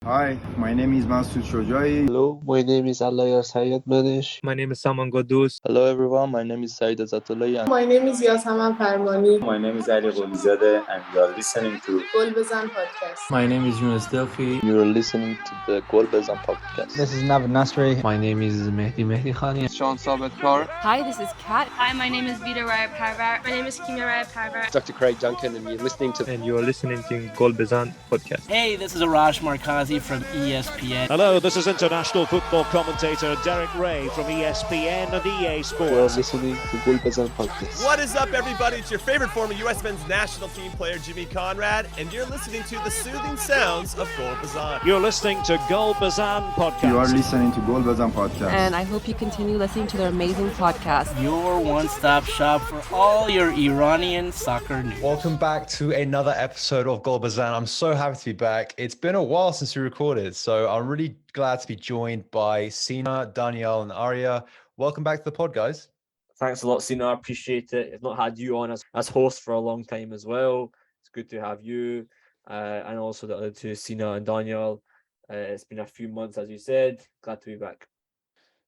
Hi, my name is Masoud Shojai. Hello, my name is Allahyar Sayyadmanesh. My name is Saman Ghoddos. Hello everyone, my name is Saeid Ezatolahi Ali. My name is Yasaman Farmani. My name is Ali Gholizadeh and you are listening to GOL BEZAN podcast. My name is Yunus Delphi. You are listening to the GOL BEZAN podcast. This is Navid Nasri. My name is Mehdi Khani. Sean Sabet Kar. Hi, this is Kat. Hi, my name is Vida Raya Parvar. My name is Kimia Raya Parvar. Dr. Craig Duncan, and you're listening to GOL BEZAN podcast. Hey, this is Arash Markazi from ESPN. Hello, this is international football commentator Derek Ray from ESPN and EA Sports. You are listening to GOL BEZAN podcast. What is up, everybody? It's your favorite former U.S. men's national team player, Jimmy Conrad, and you're listening to the soothing sounds of GOL BEZAN. You're listening to GOL BEZAN podcast. You are listening to GOL BEZAN podcast. And I hope you continue listening to their amazing podcast. Your one-stop shop for all your Iranian soccer news. Welcome back to another episode of GOL BEZAN. I'm so happy to be back. It's been a while since we recorded, so I'm really glad to be joined by Sina, Daniel, and Arya. Welcome back to the pod, guys. Thanks a lot, Sina. I appreciate it. I've not had you on as host for a long time as well. It's good to have you, and also the other two, Sina and Daniel. It's been a few months, as you said. Glad to be back.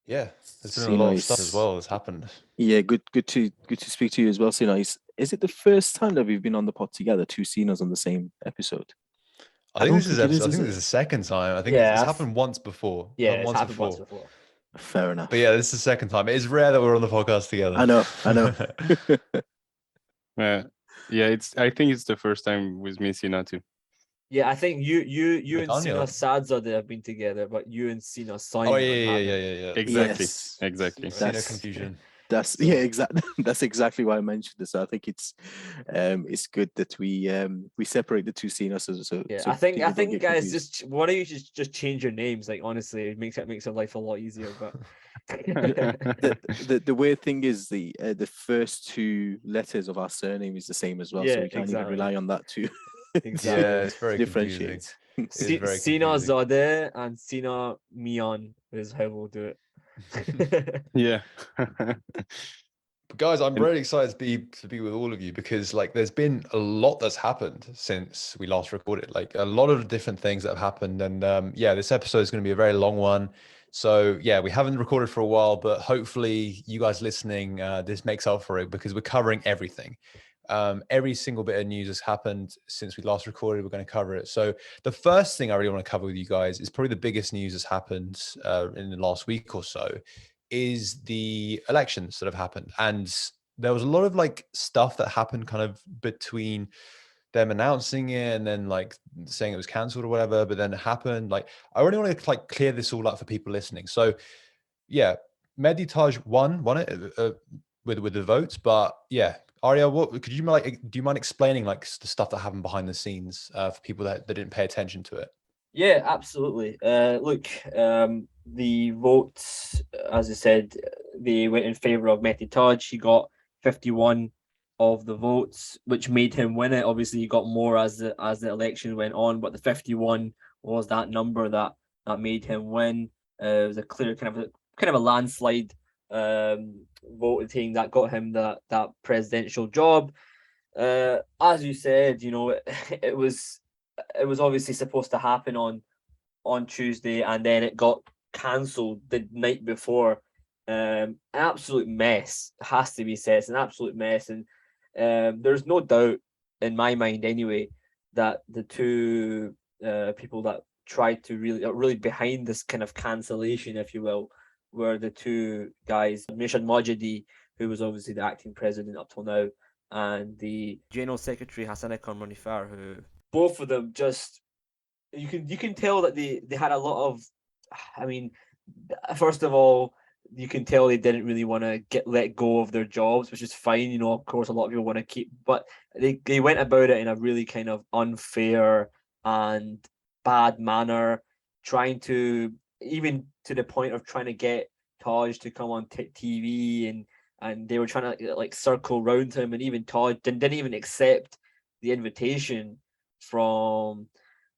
Yeah, there's been a lot of stuff as well that's happened. Yeah, good to speak to you as well, Sina. Is it the first time that we've been on the pod together, two Sinas on the same episode? I think this is the second time. I think it's happened once before. Yeah, it's happened once before. Fair enough. But yeah, this is the second time. It is rare that we're on the podcast together. I know. I think it's the first time with me, Sina, too. Yeah, I think you and Sina Sadrzadeh have been together, but you and Sina Saemian. Oh yeah. Exactly. Sina confusion. Exactly. That's exactly why I mentioned this. I think it's good that we separate the two Sinas. So I think guys, why don't you just change your names? Like honestly, it makes your life a lot easier. But the weird thing is the first two letters of our surname is the same as well. So we can't even rely on that too. Exactly. Yeah, it's very differentiate. Sina Zadeh and Sina Mian is how we'll do it. Yeah. But guys, I'm really excited to be with all of you because there's been a lot that's happened since we last recorded. A lot of different things that have happened, and this episode is going to be a very long one. So we haven't recorded for a while, but hopefully you guys listening, this makes up for it because we're covering everything. Every single bit of news has happened since we last recorded. We're going to cover it. So the first thing I really want to cover with you guys is probably the biggest news that's happened in the last week or so is the elections that have happened. And there was a lot of stuff that happened kind of between them announcing it and then saying it was cancelled or whatever, but then it happened. I really want to clear this all up for people listening. So Mehdi Taj won it with the votes, but Arya, do you mind explaining the stuff that happened behind the scenes for people that didn't pay attention to it? Yeah, absolutely. The votes, as I said, they went in favour of Mehdi Taj. He got 51 of the votes, which made him win it. Obviously, he got more as the election went on, but the 51 was that number that made him win. It was a clear kind of a landslide voting that got him that presidential job. As you said, it was obviously supposed to happen on Tuesday, and then it got cancelled the night before. An absolute mess, has to be said. It's an absolute mess, and there's no doubt in my mind anyway that the two people that tried to really behind this kind of cancellation, if you will, were the two guys, Mirshad Majedi, who was obviously the acting president up till now, and the General Secretary Hassan Karmanifar, who both of them just you can tell that they had a lot of, first of all, you can tell they didn't really want to let go of their jobs, which is fine. Of course, a lot of people want to keep, but they went about it in a really kind of unfair and bad manner, trying to, even to the point of trying to get Taj to come on TV, and they were trying to circle around him, and even Taj didn't even accept the invitation from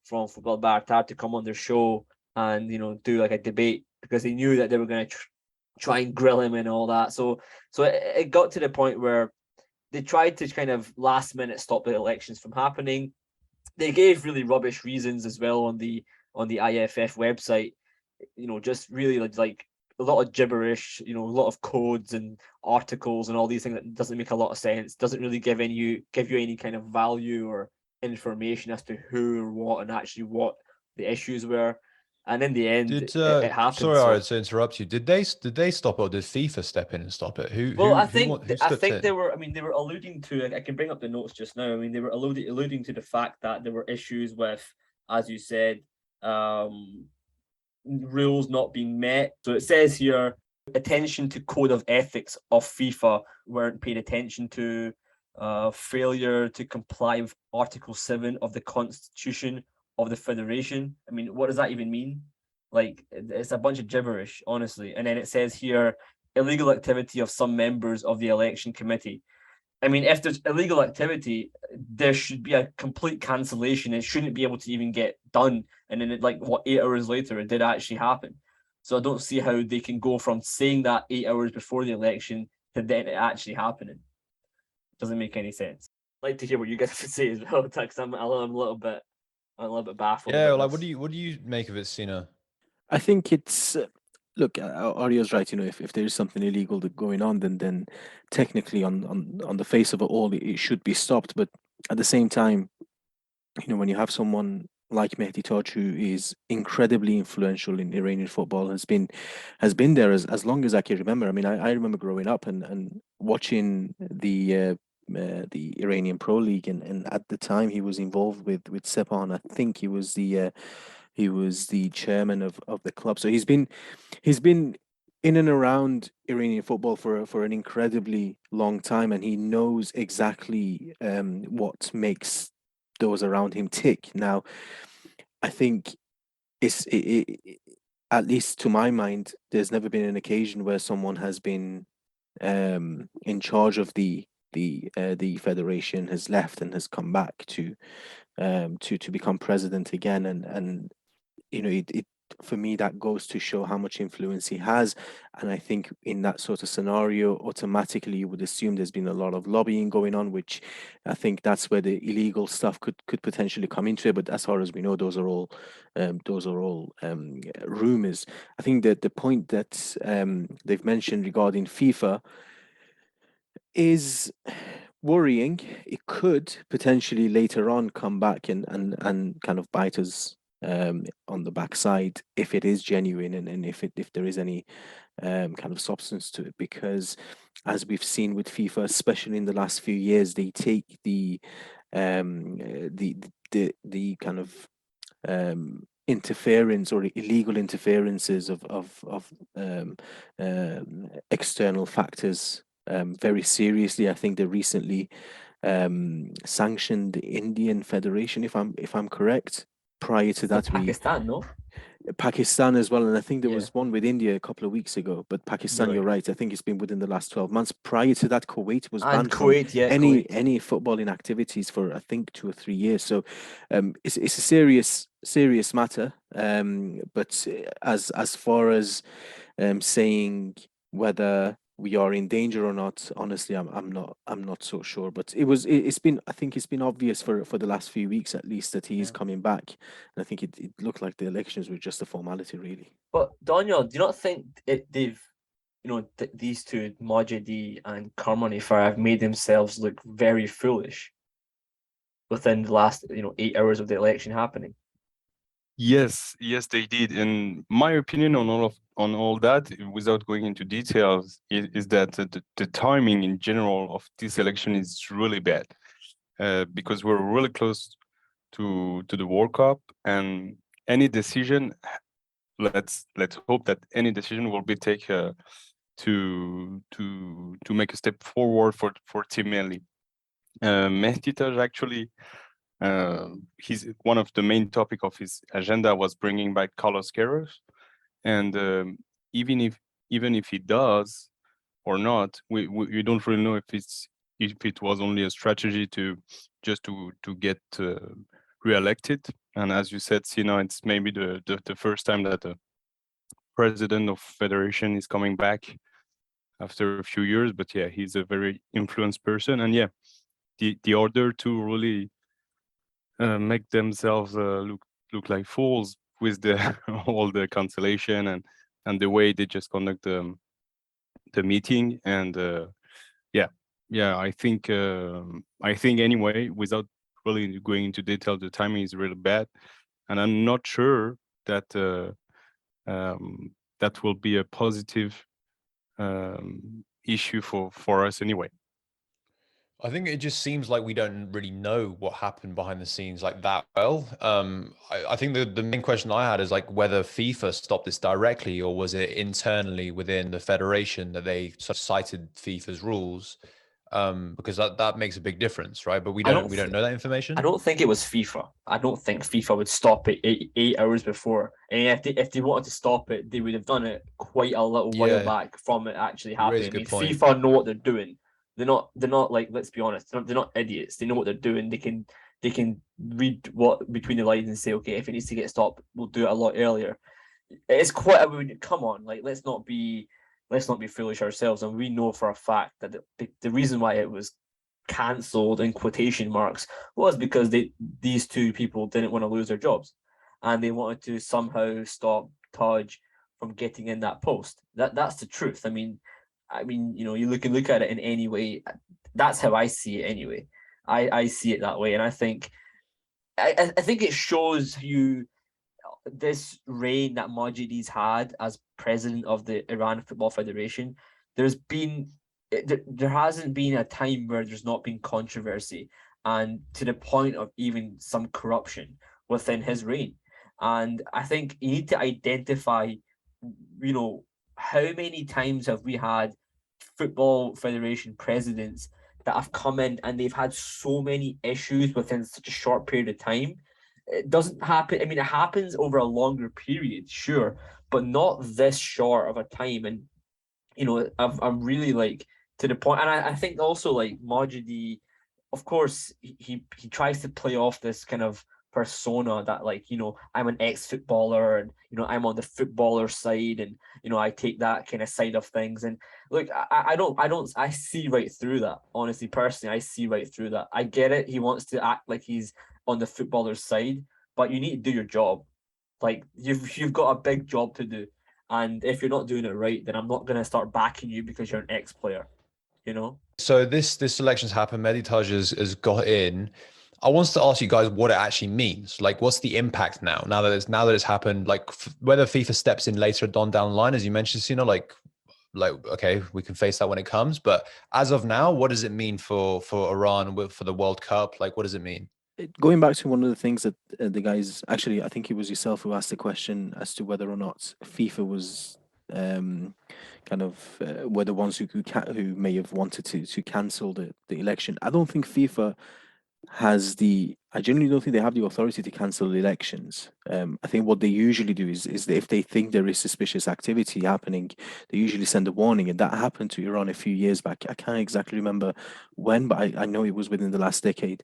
Football Bartar to come on their show and do a debate, because they knew that they were going to try and grill him and all that. So it got to the point where they tried to kind of last minute stop the elections from happening. They gave really rubbish reasons as well on the on the IFF website, just really like a lot of gibberish, a lot of codes and articles and all these things that doesn't make a lot of sense, doesn't really give you any kind of value or information as to who or what and actually what the issues were. And in the end, it happened. Sorry, Ari, to interrupt you. Did they stop it, or did FIFA step in and stop it? I think they were. I mean, they were alluding to. I can bring up the notes just now. I mean, they were alluding to the fact that there were issues with, as you said, rules not being met. So it says here, attention to code of ethics of FIFA weren't paid attention to, failure to comply with Article 7 of the Constitution of the Federation. I mean, what does that even mean? Like, it's a bunch of gibberish, honestly. And then it says here, illegal activity of some members of the election committee. I mean, if there's illegal activity, there should be a complete cancellation. It shouldn't be able to even get done. And then 8 hours later, it did actually happen. So I don't see how they can go from saying that 8 hours before the election to then it actually happening. It doesn't make any sense. I'd like to hear what you guys have to say as well, because I'm a little bit baffled. Yeah, like what do you make of it, Sina? I think it's look, Arya's right. If there is something illegal going on, then technically on the face of it all, it should be stopped. But at the same time, when you have someone like Mehdi Taj, who is incredibly influential in Iranian football, has been there as long as I can remember. I mean, I remember growing up and watching the Iranian Pro League, and at the time he was involved with Sepan. I think he was the chairman of the club. So he's been in and around Iranian football for an incredibly long time, and he knows exactly what makes those around him tick. Now, I think at least to my mind, there's never been an occasion where someone has been in charge of the federation, has left and has come back to become president again, and it for me, that goes to show how much influence he has. And I think in that sort of scenario, automatically you would assume there's been a lot of lobbying going on, which I think that's where the illegal stuff could potentially come into it. But as far as we know, those are all rumors. I think that the point that they've mentioned regarding FIFA is worrying. It could potentially later on come back and kind of bite us on the backside if it is genuine, and if there is any kind of substance to it, because as we've seen with FIFA, especially in the last few years, they take the kind of interference or illegal interferences of external factors very seriously. I think they recently sanctioned the Indian Federation, if I'm correct. Prior to that, Pakistan as well, and I think there was one with India a couple of weeks ago. But Pakistan, you're right. I think it's been within the last 12 months. Prior to that, Kuwait was banned from any footballing activities for I think 2 or 3 years. So it's a serious matter. But as far as saying whether we are in danger or not, honestly, I'm not so sure. But it's been obvious for the last few weeks at least that he is coming back, and I think it looked like the elections were just a formality, really. But Daniel, do you not think they've these two, Majedi and Karim Ansarifard, have made themselves look very foolish within the last 8 hours of the election happening? Yes, they did. And my opinion on all that, without going into details, is that the timing in general of this election is really bad, because we're really close to the World Cup, and any decision, let's hope that any decision will be taken to make a step forward for Team Melli. Mehdi Taj actually. He's one of the main topic of his agenda was bringing back Carlos Queiroz, and even if he does or not, we don't really know if it was only a strategy to get re-elected. And as you said, Sina, it's maybe the first time that the president of federation is coming back after a few years. But yeah, he's a very influenced person, and yeah, the order to really make themselves look like fools with the all the cancellation and the way they just conduct the meeting. And I think anyway, without really going into detail, the timing is really bad, and I'm not sure that that will be a positive issue for us anyway. I think it just seems like we don't really know what happened behind the scenes like that well. I think the main question I had is like whether FIFA stopped this directly, or was it internally within the federation that they sort of cited FIFA's rules, because that makes a big difference, right? But we don't know that information. I don't think it was FIFA. I don't think FIFA would stop it eight hours before. And if they wanted to stop it, they would have done it quite a little while back from it actually happening. I mean, FIFA know what they're doing. They're not like, let's be honest, they're not idiots. They know what they're doing. They can read what between the lines and say, okay, if it needs to get stopped, we'll do it a lot earlier. It's quite. I mean, come on, like let's not be foolish ourselves. And we know for a fact that the reason why it was cancelled in quotation marks was because these two people didn't want to lose their jobs, and they wanted to somehow stop Taj from getting in that post. That's the truth. I mean, you can look at it in any way. That's how I see it anyway. I see it that way, and I think it shows you this reign that Majedi's had as president of the Iran Football Federation. There hasn't been a time where there's not been controversy, and to the point of even some corruption within his reign. And I think you need to identify, how many times have we had Football Federation presidents that have come in and they've had so many issues within such a short period of time. It doesn't happen. I mean, it happens over a longer period, sure, but not this short of a time. And I'm really like to the point. And I think also like Majedi, of course, he tries to play off this kind of persona that like, I'm an ex-footballer and, I'm on the footballer side and, I take that kind of side of things. And look, I see right through that. Honestly, personally, I see right through that. I get it. He wants to act like he's on the footballer's side, but you need to do your job. Like you've got a big job to do. And if you're not doing it right, then I'm not going to start backing you because you're an ex-player, So this election's happened. Mehdi Taj has got in. I want to ask you guys what it actually means. Like, what's the impact now that it's happened? Like, whether FIFA steps in later down the line, as you mentioned, Sina, like okay, we can face that when it comes. But as of now, what does it mean for Iran for the World Cup? Like, what does it mean? Going back to one of the things that the guys, actually, I think it was yourself who asked the question as to whether or not FIFA was were the ones who may have wanted to cancel the election. I don't think FIFA I generally don't think they have the authority to cancel the elections. I think what they usually do is that if they think there is suspicious activity happening, they usually send a warning, and that happened to Iran a few years back. I can't exactly remember when, but I know it was within the last decade.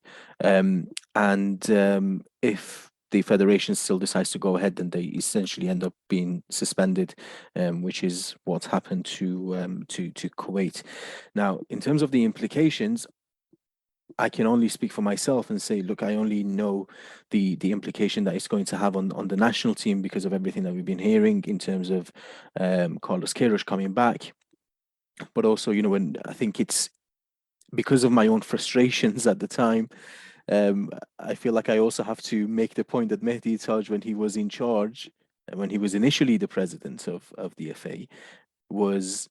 If the federation still decides to go ahead, then they essentially end up being suspended, which is what's happened to Kuwait. Now, in terms of the implications, I can only speak for myself and say, look, I only know the implication that it's going to have on the national team because of everything that we've been hearing in terms of Carlos Queiroz coming back. But also, when I think it's because of my own frustrations at the time, I feel like I also have to make the point that Mehdi Taj, when he was in charge, when he was initially the president of the FA, was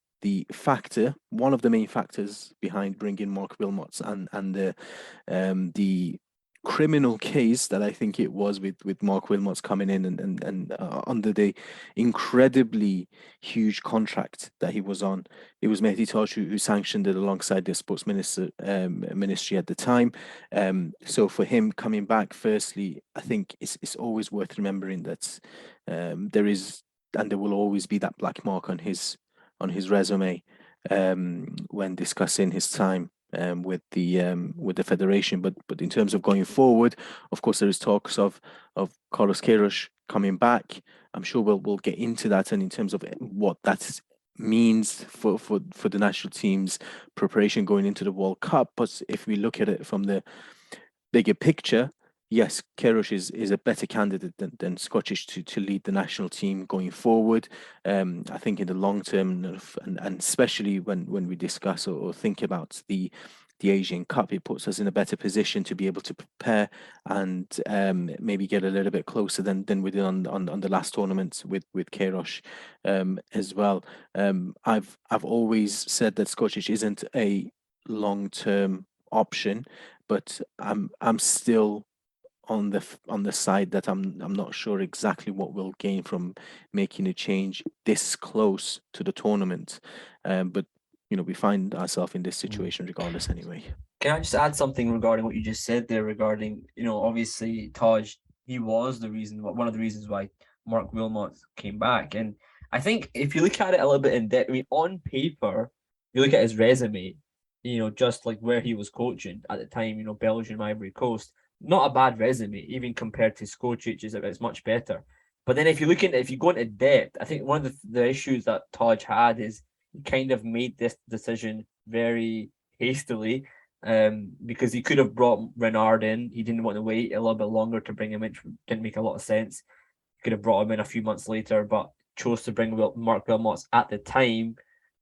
one of the main factors behind bringing Mark Wilmots and the criminal case that I think it was with Mark Wilmots coming in and under the incredibly huge contract that he was on. It was Mehdi Taj who sanctioned it alongside the sports ministry at the time. So for him coming back, firstly, I think it's always worth remembering that there is and there will always be that black mark on his resume when discussing his time with the federation. But in terms of going forward, of course, there is talks of Carlos Queiroz coming back. I'm sure we'll get into that, and in terms of what that means for the national team's preparation going into the World Cup. But if we look at it from the bigger picture, yes, Queiroz is a better candidate than Scottish to lead the national team going forward. I think in the long term, and especially when we discuss or think about the Asian Cup, it puts us in a better position to be able to prepare and maybe get a little bit closer than we did on the last tournament with Queiroz as well. I've always said that Scottish isn't a long-term option, but I'm still on the side that I'm not sure exactly what we'll gain from making a change this close to the tournament. But we find ourselves in this situation regardless anyway. Can I just add something regarding what you just said there regarding, obviously Taj, he was one of the reasons why Mark Wilmot came back. And I think if you look at it a little bit in depth, I mean, on paper, you look at his resume, just like where he was coaching at the time, Belgium, Ivory Coast, not a bad resume, even compared to Skocic, it's much better. But then if you go into depth, I think one of the issues that Taj had is he kind of made this decision very hastily, because he could have brought Renard in. He didn't want to wait a little bit longer to bring him in, which didn't make a lot of sense. He could have brought him in a few months later, but chose to bring Mark Wilmots at the time.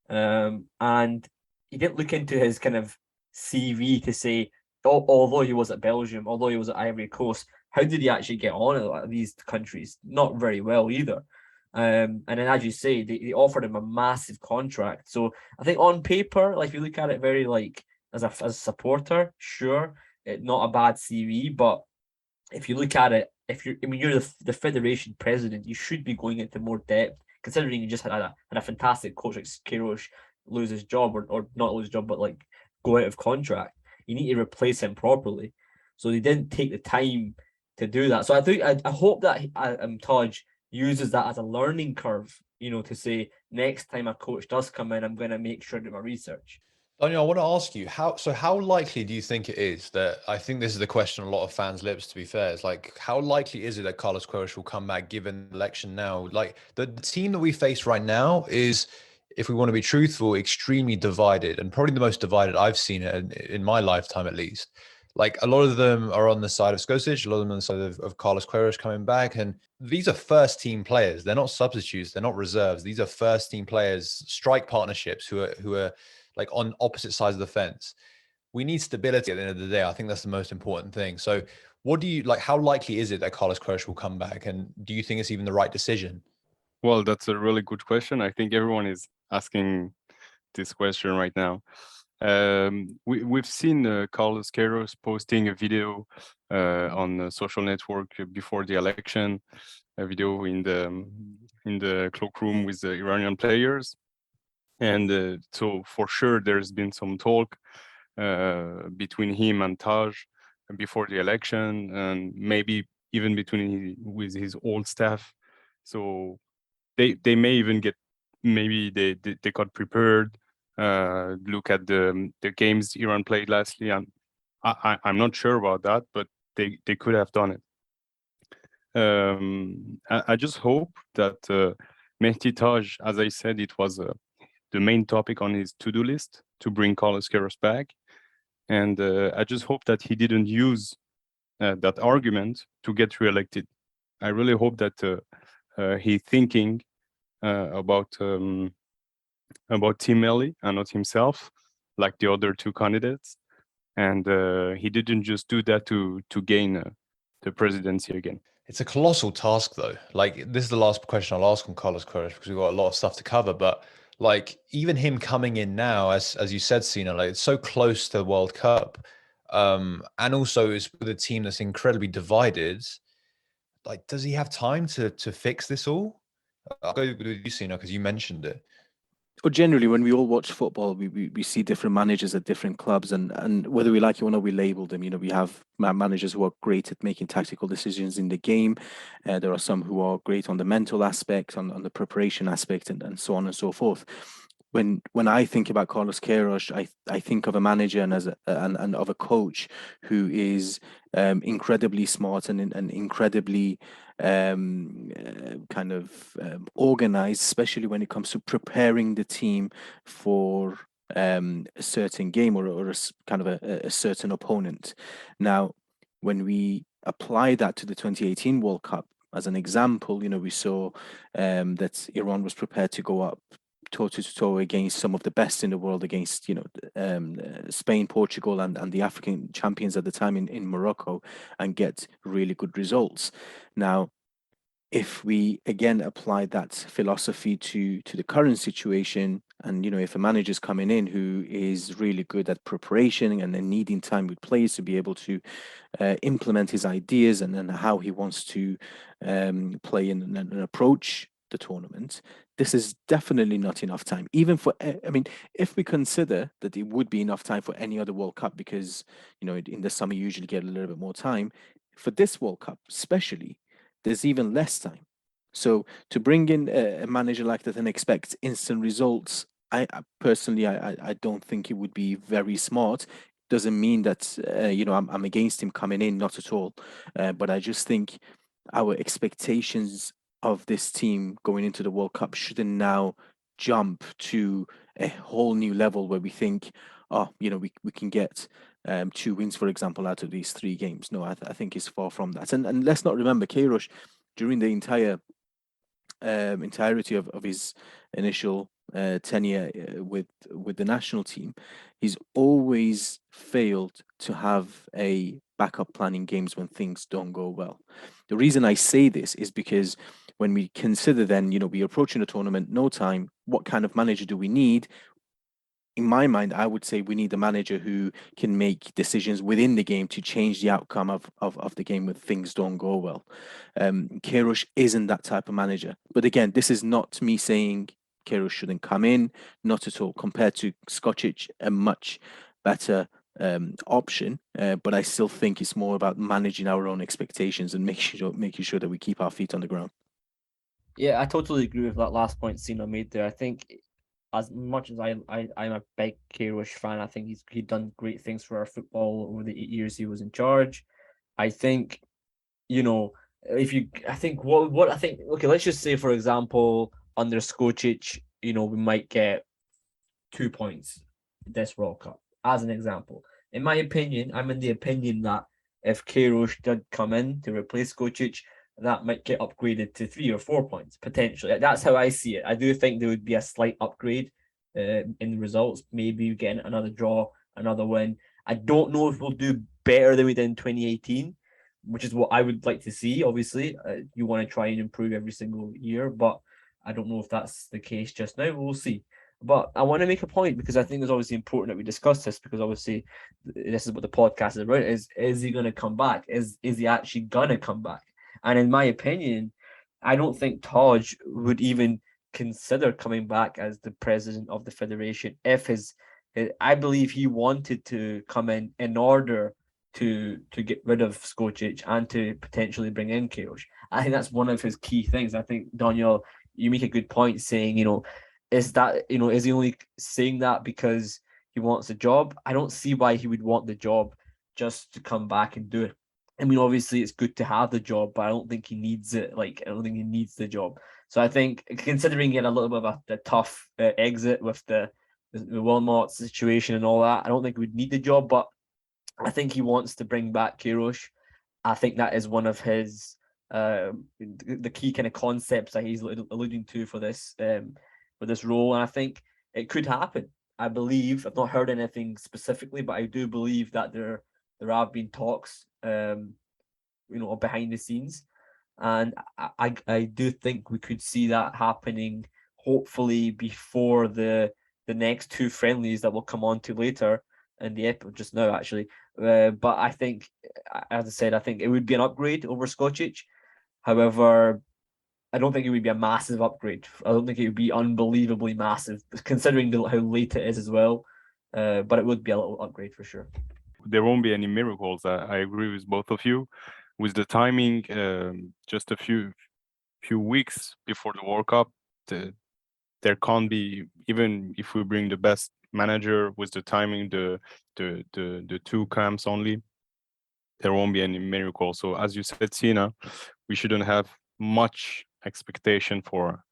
And he didn't look into his kind of CV to say, although he was at Belgium, although he was at Ivory Coast, how did he actually get on at these countries? Not very well either. And then, as you say, they offered him a massive contract. So I think on paper, like if you look at it very like as a supporter, sure, not a bad CV. But if you look at it, you're the federation president, you should be going into more depth, considering you just had a fantastic coach like Queiroz lose his job or not lose his job, but like go out of contract. You need to replace him properly. So they didn't take the time to do that. So I hope that Taj uses that as a learning curve, to say next time a coach does come in, I'm going to make sure to do my research. Daniel, I want to ask you, how likely do you think it is that, I think this is the question on a lot of fans' lips, to be fair, it's like, how likely is it that Carlos Queiroz will come back given the election now? Like, the team that we face right now is, if we want to be truthful, extremely divided, and probably the most divided I've seen it in my lifetime, at least. Like, a lot of them are on the side of Skocic, a lot of them on the side of Carlos Queiroz coming back. And these are first team players. They're not substitutes. They're not reserves. These are first team players, strike partnerships who are like on opposite sides of the fence. We need stability at the end of the day. I think that's the most important thing. So what do you like? How likely is it that Carlos Queiroz will come back? And do you think it's even the right decision? Well, that's a really good question. I think everyone is asking this question right now. We've seen Carlos Queiroz posting a video on the social network before the election, a video in the cloakroom with the Iranian players, and so for sure there's been some talk between him and Taj before the election, and maybe even with his old staff. So they may even maybe they got prepared. Look at the games Iran played lastly, and I'm not sure about that, but they could have done it. I just hope that Mehdi Taj, as I said, it was the main topic on his to-do list to bring Carlos Queiroz back, and I just hope that he didn't use that argument to get re-elected. I really hope that he's thinking about Team Melli and not himself, like the other two candidates. And he didn't just do that to gain the presidency again. It's a colossal task, though. Like, this is the last question I'll ask on Carlos Queiroz, because we've got a lot of stuff to cover. But like, even him coming in now, as you said, Sina, like, it's so close to the World Cup, and also is with a team that's incredibly divided. Like, does he have time to fix this all? I'll go with you, Sina, because you mentioned it. Well, generally, when we all watch football, we see different managers at different clubs, and whether we like it or not, we label them. We have managers who are great at making tactical decisions in the game. There are some who are great on the mental aspect, on the preparation aspect, and so on and so forth. When I think about Carlos Queiroz, I think of a manager and of a coach who is incredibly smart and incredibly kind of organized, especially when it comes to preparing the team for a certain game or a kind of a certain opponent. Now, when we apply that to the 2018 World Cup, as an example, we saw that Iran was prepared to go up toe-to-toe against some of the best in the world, against Spain, Portugal, and the African champions at the time in Morocco, and get really good results. Now, if we again apply that philosophy to the current situation, and if a manager's coming in who is really good at preparation and then needing time with players to be able to implement his ideas and how he wants to play and approach the tournament, this is definitely not enough time. Even for, if we consider that it would be enough time for any other World Cup, because in the summer you usually get a little bit more time, for this World Cup especially, there's even less time. So to bring in a manager like that and expect instant results, I personally don't think it would be very smart. Doesn't mean that I'm against him coming in, not at all. But I just think our expectations of this team going into the World Cup shouldn't now jump to a whole new level where we think, we can get 2 wins, for example, out of these 3 games. No, I think it's far from that. And let's not remember, Queiroz, during the entirety of his initial tenure with the national team, he's always failed to have a backup plan in games when things don't go well. The reason I say this is because when we consider then, we're approaching a tournament, no time, what kind of manager do we need? In my mind, I would say we need a manager who can make decisions within the game to change the outcome of the game when things don't go well. Queiroz isn't that type of manager. But again, this is not me saying Queiroz shouldn't come in, not at all. Compared to Skocic, a much better option. But I still think it's more about managing our own expectations and making sure that we keep our feet on the ground. Yeah, I totally agree with that last point Sina made there. I think, as much as I'm a big Queiroz fan, I think he's done great things for our football over the 8 years he was in charge. I think, okay, let's just say, for example, under Skocic, we might get 2 points this World Cup, as an example. In my opinion, I'm in the opinion that if Queiroz did come in to replace Skocic, that might get upgraded to 3 or 4 points, potentially. That's how I see it. I do think there would be a slight upgrade in the results, maybe getting another draw, another win. I don't know if we'll do better than we did in 2018, which is what I would like to see. Obviously, you want to try and improve every single year, but I don't know if that's the case just now. We'll see. But I want to make a point, because I think it's obviously important that we discuss this, because obviously this is what the podcast is about, is he going to come back? Is he actually going to come back? And in my opinion, I don't think Taj would even consider coming back as the president of the federation if I believe he wanted to come in order to get rid of Skocic and to potentially bring in Queiroz. I think that's one of his key things. I think, Daniel, you make a good point saying, is he only saying that because he wants a job? I don't see why he would want the job just to come back and do it. I mean, obviously, it's good to have the job, but I don't think he needs it. I don't think he needs the job. So I think, considering he had a little bit of a tough exit with the Wilmot situation and all that, I don't think we'd need the job, but I think he wants to bring back Queiroz. I think that is one of his the key kind of concepts that he's alluding to for this role, and I think it could happen. I believe, I've not heard anything specifically, but I do believe that there have been talks, behind the scenes, and I do think we could see that happening, hopefully before the next 2 friendlies that we'll come on to later in the episode, just now actually. But I think, as I said, I think it would be an upgrade over Skocic. However, I don't think it would be a massive upgrade. I don't think it would be unbelievably massive, considering how late it is as well. But it would be a little upgrade for sure. There won't be any miracles. I agree with both of you. With the timing, just a few weeks before the World Cup, there can't be, even if we bring the best manager with the timing, the 2 camps only, there won't be any miracle. So as you said, Sina, we shouldn't have much expectation for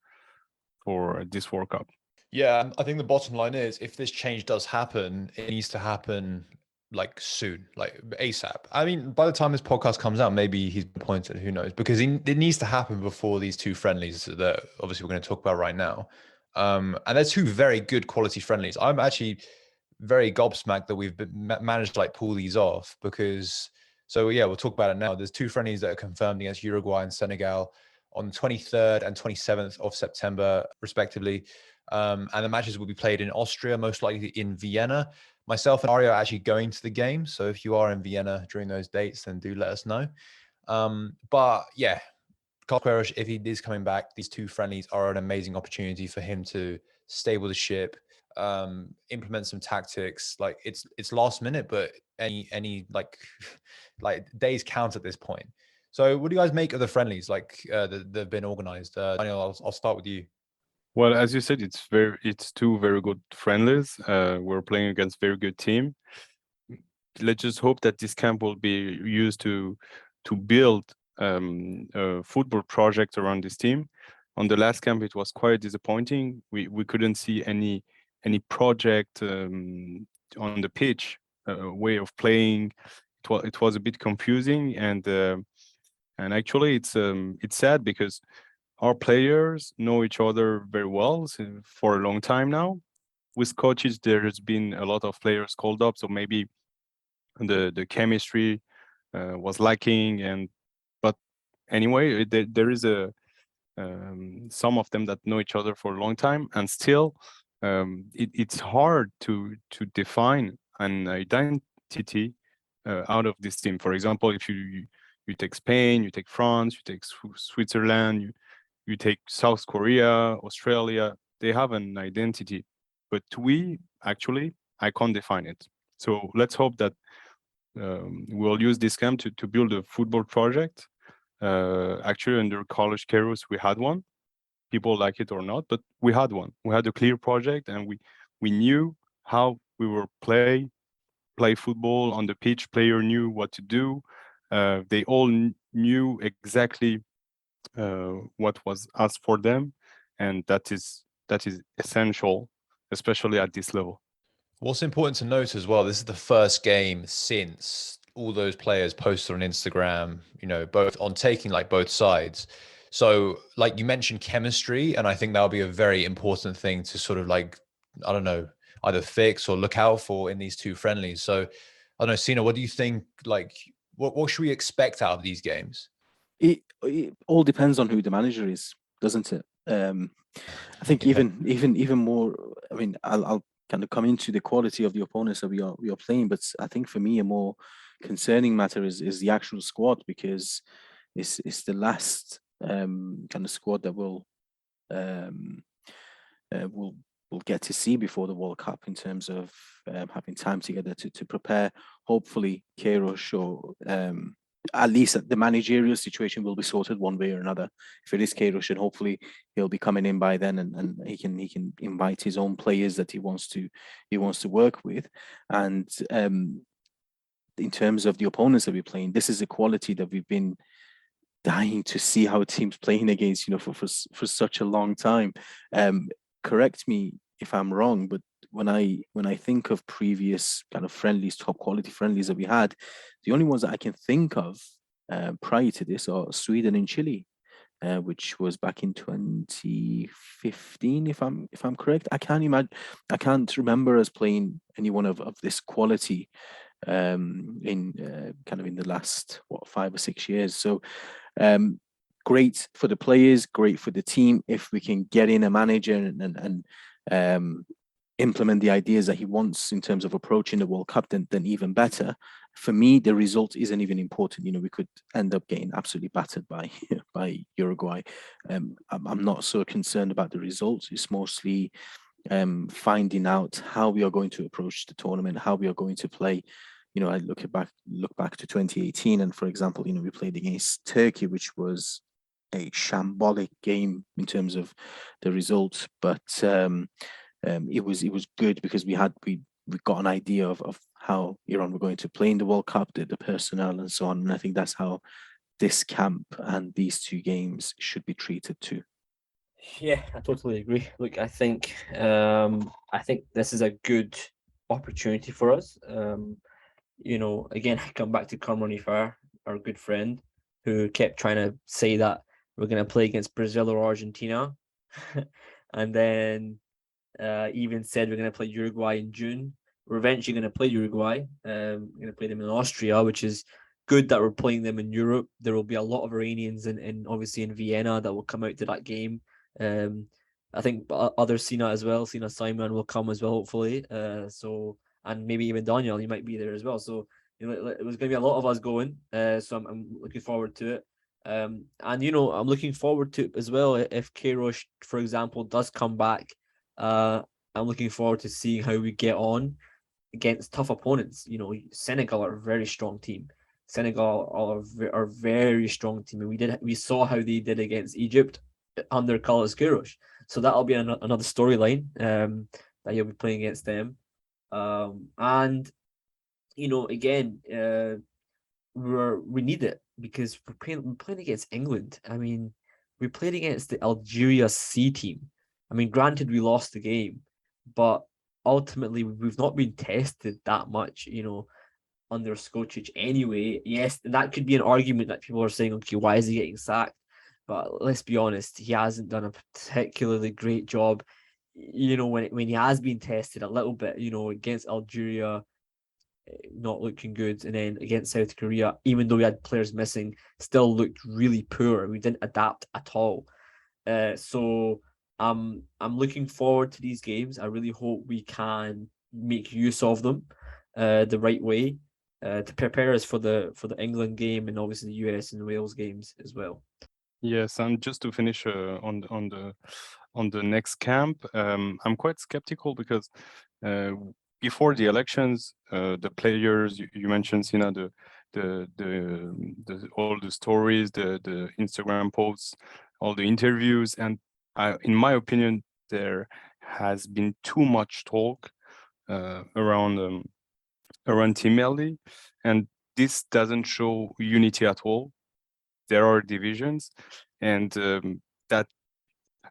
this World Cup. Yeah, I think the bottom line is, if this change does happen, it needs to happen like soon, like ASAP. I mean, by the time this podcast comes out, maybe he's appointed, who knows, because it needs to happen before these two friendlies that obviously we're going to talk about right now. And they're two very good quality friendlies. I'm actually very gobsmacked that we've managed to like pull these off, because so yeah, we'll talk about it now. There's two friendlies that are confirmed against Uruguay and Senegal on the 23rd and 27th of September, respectively. And the matches will be played in Austria, most likely in Vienna. Myself and Aria are actually going to the game. So if you are in Vienna during those dates, then do let us know. But yeah, Carlos Queiroz, if he is coming back, these two friendlies are an amazing opportunity for him to stable the ship, implement some tactics. Like it's last minute, but any like days count at this point. So what do you guys make of the friendlies like that have been organized? Daniel, I'll start with you. Well, as you said, it's two very good friendlies. We're playing against very good team. Let's just hope that this camp will be used to build a football project around this team. On the last camp, it was quite disappointing. We couldn't see any project on the pitch, way of playing. It was a bit confusing, and actually it's sad because our players know each other very well for a long time now. With coaches, there's been a lot of players called up, so maybe the chemistry was lacking. But anyway, there is some of them that know each other for a long time, and still it's hard to define an identity out of this team. For example, if you take Spain, you take France, you take Switzerland, you take South Korea, Australia, they have an identity, but I can't define it. So let's hope that we'll use this camp to build a football project. Actually, under Carlos Queiroz, we had one. People like it or not, but we had one. We had a clear project, and we knew how we were play football on the pitch. Player knew what to do. They all knew exactly what was asked for them, and that is essential, especially at this level. What's important to note as well, this is the first game since all those players posted on Instagram, both on taking like both sides. So like you mentioned chemistry, and I think that'll be a very important thing to sort of like, I don't know, either fix or look out for in these two friendlies. So I don't know, Sina, what do you think, like what should we expect out of these games? It all depends on who the manager is, doesn't it? I think even more. I mean, I'll kind of come into the quality of the opponents that we are playing, but I think for me a more concerning matter is the actual squad, because it's the last kind of squad that we'll get to see before the World Cup in terms of having time together to prepare. Hopefully, Queiroz or at least the managerial situation will be sorted one way or another. If it is Queiroz, and hopefully he'll be coming in by then, and he can invite his own players that he wants to work with. And in terms of the opponents that we're playing, this is a quality that we've been dying to see how a team's playing against, for such a long time. Correct me if I'm wrong, but when I think of previous kind of friendlies, top quality friendlies that we had, the only ones that I can think of prior to this are Sweden and Chile, which was back in 2015, if I'm correct. I can't remember us playing anyone of this quality in the last 5 or 6 years. So great for the players, great for the team if we can get in a manager and implement the ideas that he wants in terms of approaching the World Cup, then even better. For me, the result isn't even important. We could end up getting absolutely battered by Uruguay. I'm not so concerned about the results. It's mostly finding out how we are going to approach the tournament, how we are going to play. I look back to 2018, and for example, we played against Turkey, which was a shambolic game in terms of the results, but it was good because we got an idea of how Iran were going to play in the World Cup, the personnel and so on. And I think that's how this camp and these two games should be treated too. Yeah, I totally agree. Look, I think this is a good opportunity for us. again, I come back to Karim Ansarifard, our good friend, who kept trying to say that we're going to play against Brazil or Argentina. And then even said we're going to play Uruguay in June. We're eventually going to play Uruguay. We're going to play them in Austria, which is good that we're playing them in Europe. There will be a lot of Iranians in obviously in Vienna that will come out to that game. I think other Sina as well, Sina Saemian will come as well, hopefully. And maybe even Daniel, he might be there as well. So it was going to be a lot of us going. So I'm looking forward to it. And I'm looking forward to it as well if Queiroz, for example, does come back. I'm looking forward to seeing how we get on against tough opponents. Senegal are a very strong team. Senegal are a very strong team, and we saw how they did against Egypt under Carlos Queiroz. So that'll be another storyline that he'll be playing against them. And again, we need it because we're playing against England. I mean, we played against the Algeria C team. I mean, granted, we lost the game, but ultimately we've not been tested that much, under Skocic anyway. Yes, and that could be an argument that people are saying, okay, why is he getting sacked? But let's be honest, he hasn't done a particularly great job. When he has been tested a little bit, against Algeria, not looking good, and then against South Korea, even though we had players missing, still looked really poor. We didn't adapt at all. So I'm looking forward to these games. I really hope we can make use of them the right way to prepare us for the England game and obviously the US and Wales games as well. Yes, and just to finish on the next camp, I'm quite skeptical because before the elections, the players you mentioned, Sina, the all the stories, the Instagram posts, all the interviews, and in my opinion, there has been too much talk around Team Melli, and this doesn't show unity at all. There are divisions, and that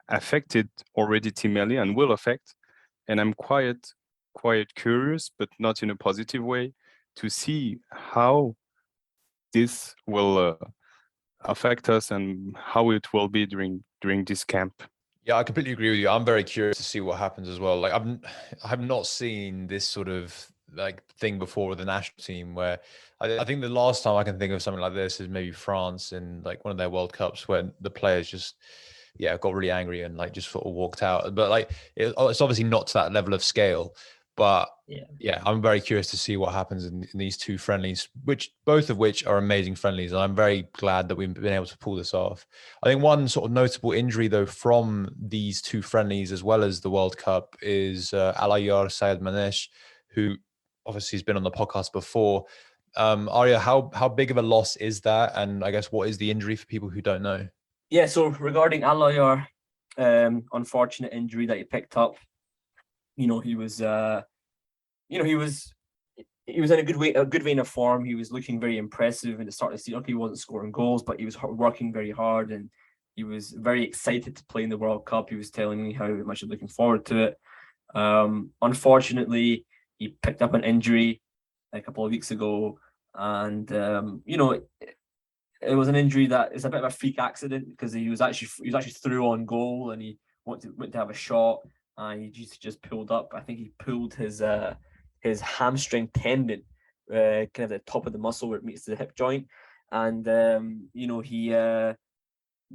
affected already Team Melli and will affect. And I'm quite curious, but not in a positive way, to see how this will affect us and how it will be during this camp. Yeah, I completely agree with you. I'm very curious to see what happens as well. Like I have not seen this sort of thing before with the national team, where I think the last time I can think of something like this is maybe France in one of their World Cups, when the players just got really angry and just sort of walked out. But it's obviously not to that level of scale. But yeah, I'm very curious to see what happens in these two friendlies, both of which are amazing friendlies. And I'm very glad that we've been able to pull this off. I think one sort of notable injury, though, from these two friendlies, as well as the World Cup, is Allahyar Sayyadmanesh, who obviously has been on the podcast before. Arya, how big of a loss is that? And I guess what is the injury for people who don't know? Yeah, so regarding Allahyar, unfortunate injury that he picked up. He was in a good vein of form. He was looking very impressive in the start of the season. He wasn't scoring goals, but he was working very hard, and he was very excited to play in the World Cup. He was telling me how much he's looking forward to it. Unfortunately, he picked up an injury a couple of weeks ago, and it was an injury that is a bit of a freak accident, because he was actually through on goal, and he went to have a shot, and he just pulled up. I think he pulled his hamstring tendon, kind of the top of the muscle where it meets the hip joint, and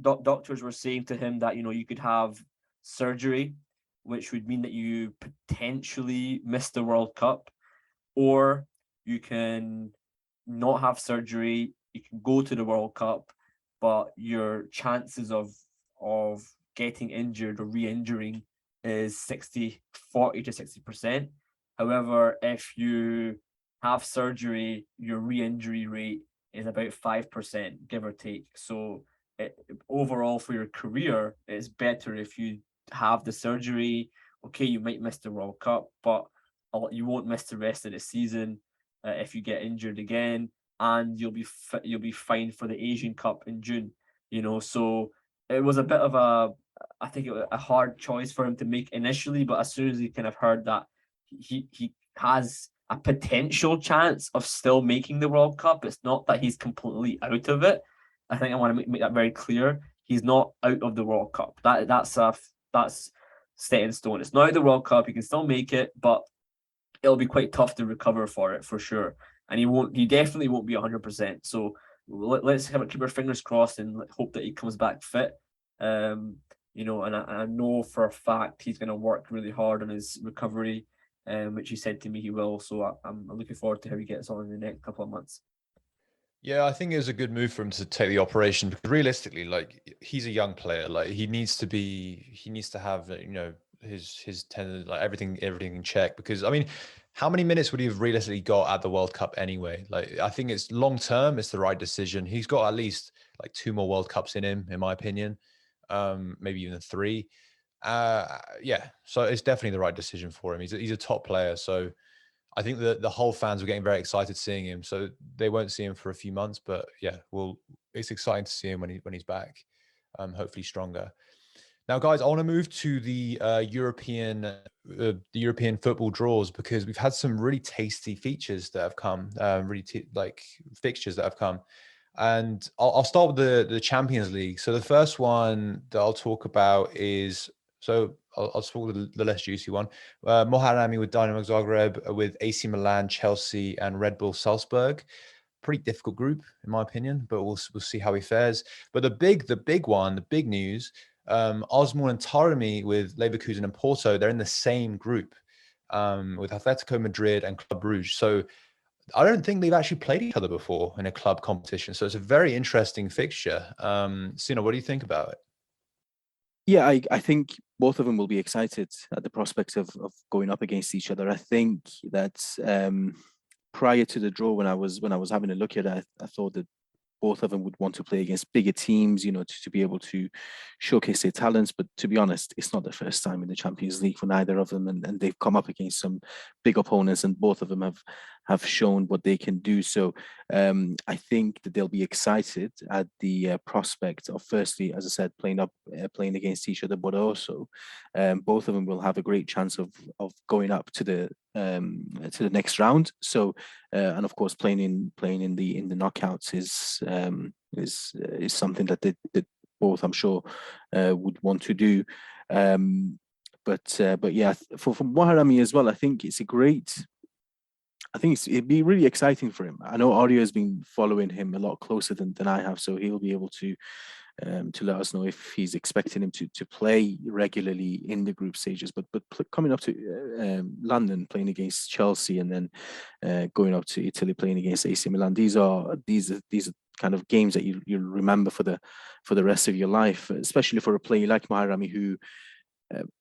doctors were saying to him that you could have surgery, which would mean that you potentially miss the World Cup, or you can not have surgery. You can go to the World Cup, but your chances of getting injured or re-injuring is 40 to 60%. However, if you have surgery, your re-injury rate is about 5%, give or take. So overall for your career, it's better if you have the surgery. Okay, you might miss the World Cup, but you won't miss the rest of the season if you get injured again, and you'll be fine for the Asian Cup in June. So it was a bit of a hard choice for him to make initially, but as soon as he kind of heard that he has a potential chance of still making the World Cup. It's not that he's completely out of it. I think I want to make that very clear. He's not out of the World Cup. That's set in stone. It's not out of the World Cup. He can still make it, but it'll be quite tough to recover for it for sure. And he definitely won't be 100%. So let's keep our fingers crossed and hope that he comes back fit. You know, and I know for a fact he's going to work really hard on his recovery, which he said to me he will. So I'm looking forward to how he gets on in the next couple of months. Yeah, I think it was a good move for him to take the operation because realistically, like he's a young player. Like he needs to have, you know, his tendon, like everything in check. Because I mean, how many minutes would he have realistically got at the World Cup anyway? Like I think it's long term, it's the right decision. He's got at least like 2 more World Cups in him, in my opinion. Maybe even 3. Yeah, so it's definitely the right decision for him. He's a top player, so I think that the whole fans were getting very excited seeing him. So they won't see him for a few months, but yeah, it's exciting to see him when he's back, hopefully stronger. Now, guys, I want to move to the European football draws because we've had some really tasty features that have come, fixtures that have come. And I'll start with the Champions League. So the first one that I'll talk about is, I'll talk with the less juicy one. Moharrami with Dinamo Zagreb, with AC Milan, Chelsea, and Red Bull Salzburg. Pretty difficult group, in my opinion, but we'll see how he fares. But the big news, Azmoun and Taremi with Leverkusen and Porto, they're in the same group with Atlético Madrid and Club Brugge. So I don't think they've actually played each other before in a club competition. So it's a very interesting fixture. Sina, what do you think about it? Yeah, I think both of them will be excited at the prospect of going up against each other. I think that prior to the draw, when I was having a look at it, I thought that both of them would want to play against bigger teams, you know, to be able to showcase their talents. But to be honest, it's not the first time in the Champions League for neither of them, and they've come up against some big opponents, and both of them have shown what they can do. So I think that they'll be excited at the prospect of, firstly, as I said, playing against each other, but also both of them will have a great chance of going up to the next round. So and of course playing in the knockouts is something that they both, I'm sure, would want to do. But yeah, for Moharrami as well, I think it'd be really exciting for him. I know Arya has been following him a lot closer than I have, so he'll be able to let us know if he's expecting him to play regularly in the group stages. But coming up to London, playing against Chelsea, and then going up to Italy, playing against AC Milan, these are kind of games that you'll remember for the rest of your life, especially for a player like Moharrami, who,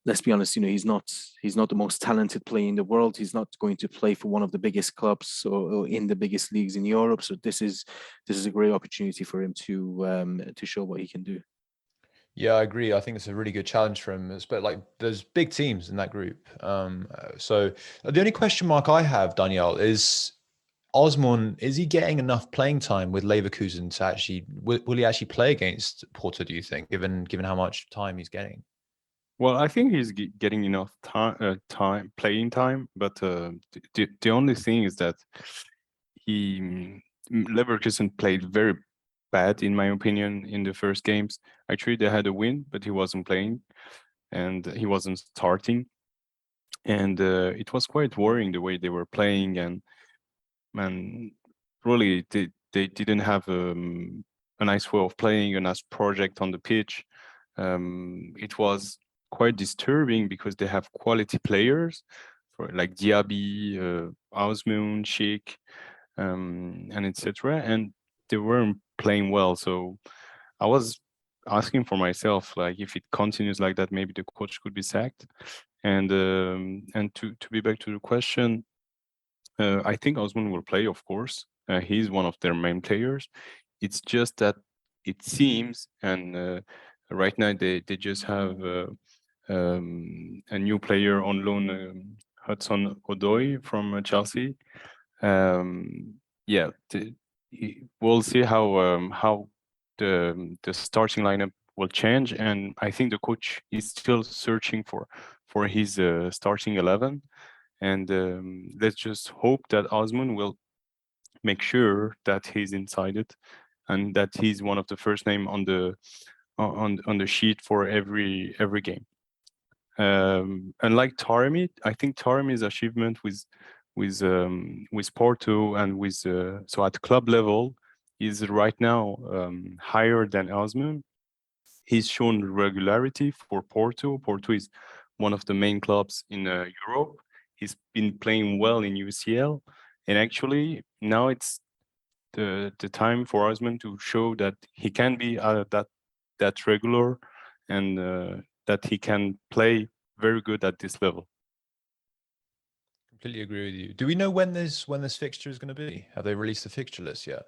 let's be honest, you know, he's not the most talented player in the world. He's not going to play for one of the biggest clubs or in the biggest leagues in Europe. So this is a great opportunity for him to show what he can do. Yeah, I agree. I think it's a really good challenge for him. But like, there's big teams in that group. So the only question mark I have, Danielle, is Azmoun, is he getting enough playing time with Leverkusen to actually will he actually play against Porto, do you think, given how much time he's getting? Well, I think he's getting enough playing time, but the only thing is that Leverkusen played very bad, in my opinion, in the first games. Actually, they had a win, but he wasn't playing, and he wasn't starting, and it was quite worrying the way they were playing, and really they didn't have a nice way of playing, a nice project on the pitch. It was quite disturbing because they have quality players for like Diaby, Azmoun, Sheikh, and etc. And they weren't playing well. So I was asking for myself, like, if it continues like that, maybe the coach could be sacked. And to be back to the question, I think Azmoun will play, of course. He's one of their main players. It's just that it seems, and right now they just have a new player on loan, Hudson Odoi from Chelsea. Yeah, we'll see how the starting lineup will change, and I think the coach is still searching for his starting 11. and let's just hope that Azmoun will make sure that he's inside it, and that he's one of the first name on the sheet for every game. Unlike Taremi, I think Taremi's achievement with Porto and with so at club level is right now higher than Azmoun. He's shown regularity for Porto. Porto is one of the main clubs in Europe. He's been playing well in UCL, and actually now it's the time for Azmoun to show that he can be that regular, and that he can play very good at this level. Completely agree with you. Do we know when this fixture is going to be? Have they released the fixture list yet?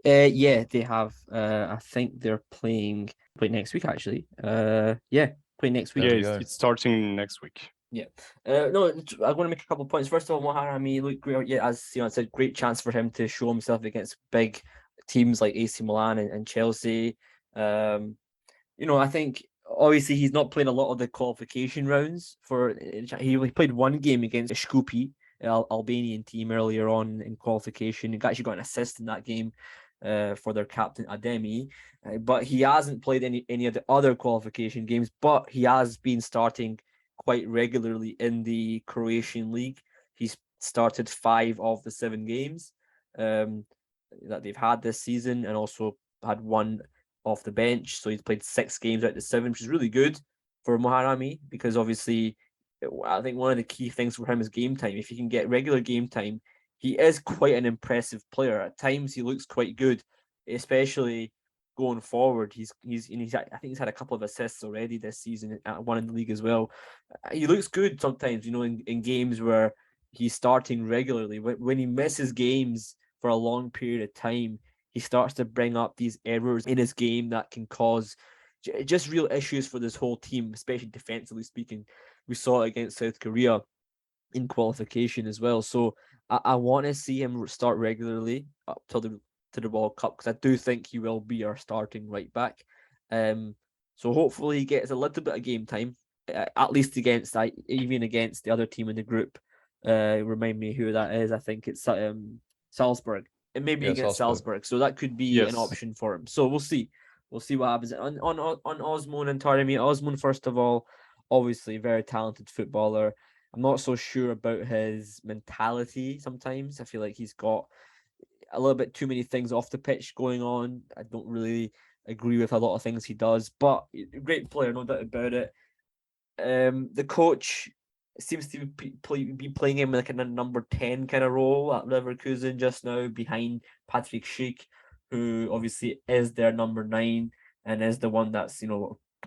Yeah, they have. I think they're playing next week actually. Playing next week. Yeah, it's starting next week. Yeah. No, I want to make a couple of points. First of all, Moharrami looked great. Yeah, as Sion said, great chance for him to show himself against big teams like AC Milan and Chelsea. I think obviously he's not played a lot of the qualification rounds he played one game against Shkupi, Albanian team earlier on in qualification. He actually got an assist in that game for their captain Ademi, but he hasn't played any of the other qualification games, but he has been starting quite regularly in the Croatian league. He's started 5 of the 7 games that they've had this season, and also had 1 off the bench. So he's played 6 games out of the 7, which is really good for Moharrami, because obviously I think one of the key things for him is game time. If he can get regular game time, he is quite an impressive player. At times he looks quite good, especially going forward. I think he's had a couple of assists already this season, one in the league as well. He looks good sometimes, in games where he's starting regularly. When he misses games for a long period of time, he starts to bring up these errors in his game that can cause just real issues for this whole team, especially defensively speaking. We saw it against South Korea in qualification as well. So I want to see him start regularly up till the World Cup, because I do think he will be our starting right back. So hopefully he gets a little bit of game time, at least even against the other team in the group. Remind me who that is. I think it's Salzburg. It may be against Salzburg. So that could be an option for him. So we'll see. We'll see what happens. On Azmoun and Taremi. Azmoun, first of all, obviously very talented footballer. I'm not so sure about his mentality sometimes. I feel like he's got a little bit too many things off the pitch going on. I don't really agree with a lot of things he does, but great player, no doubt about it. The coach seems to be playing him like in a number 10 kind of role at Leverkusen just now, behind Patrick Schick, who obviously is their number 9 and is the one that's,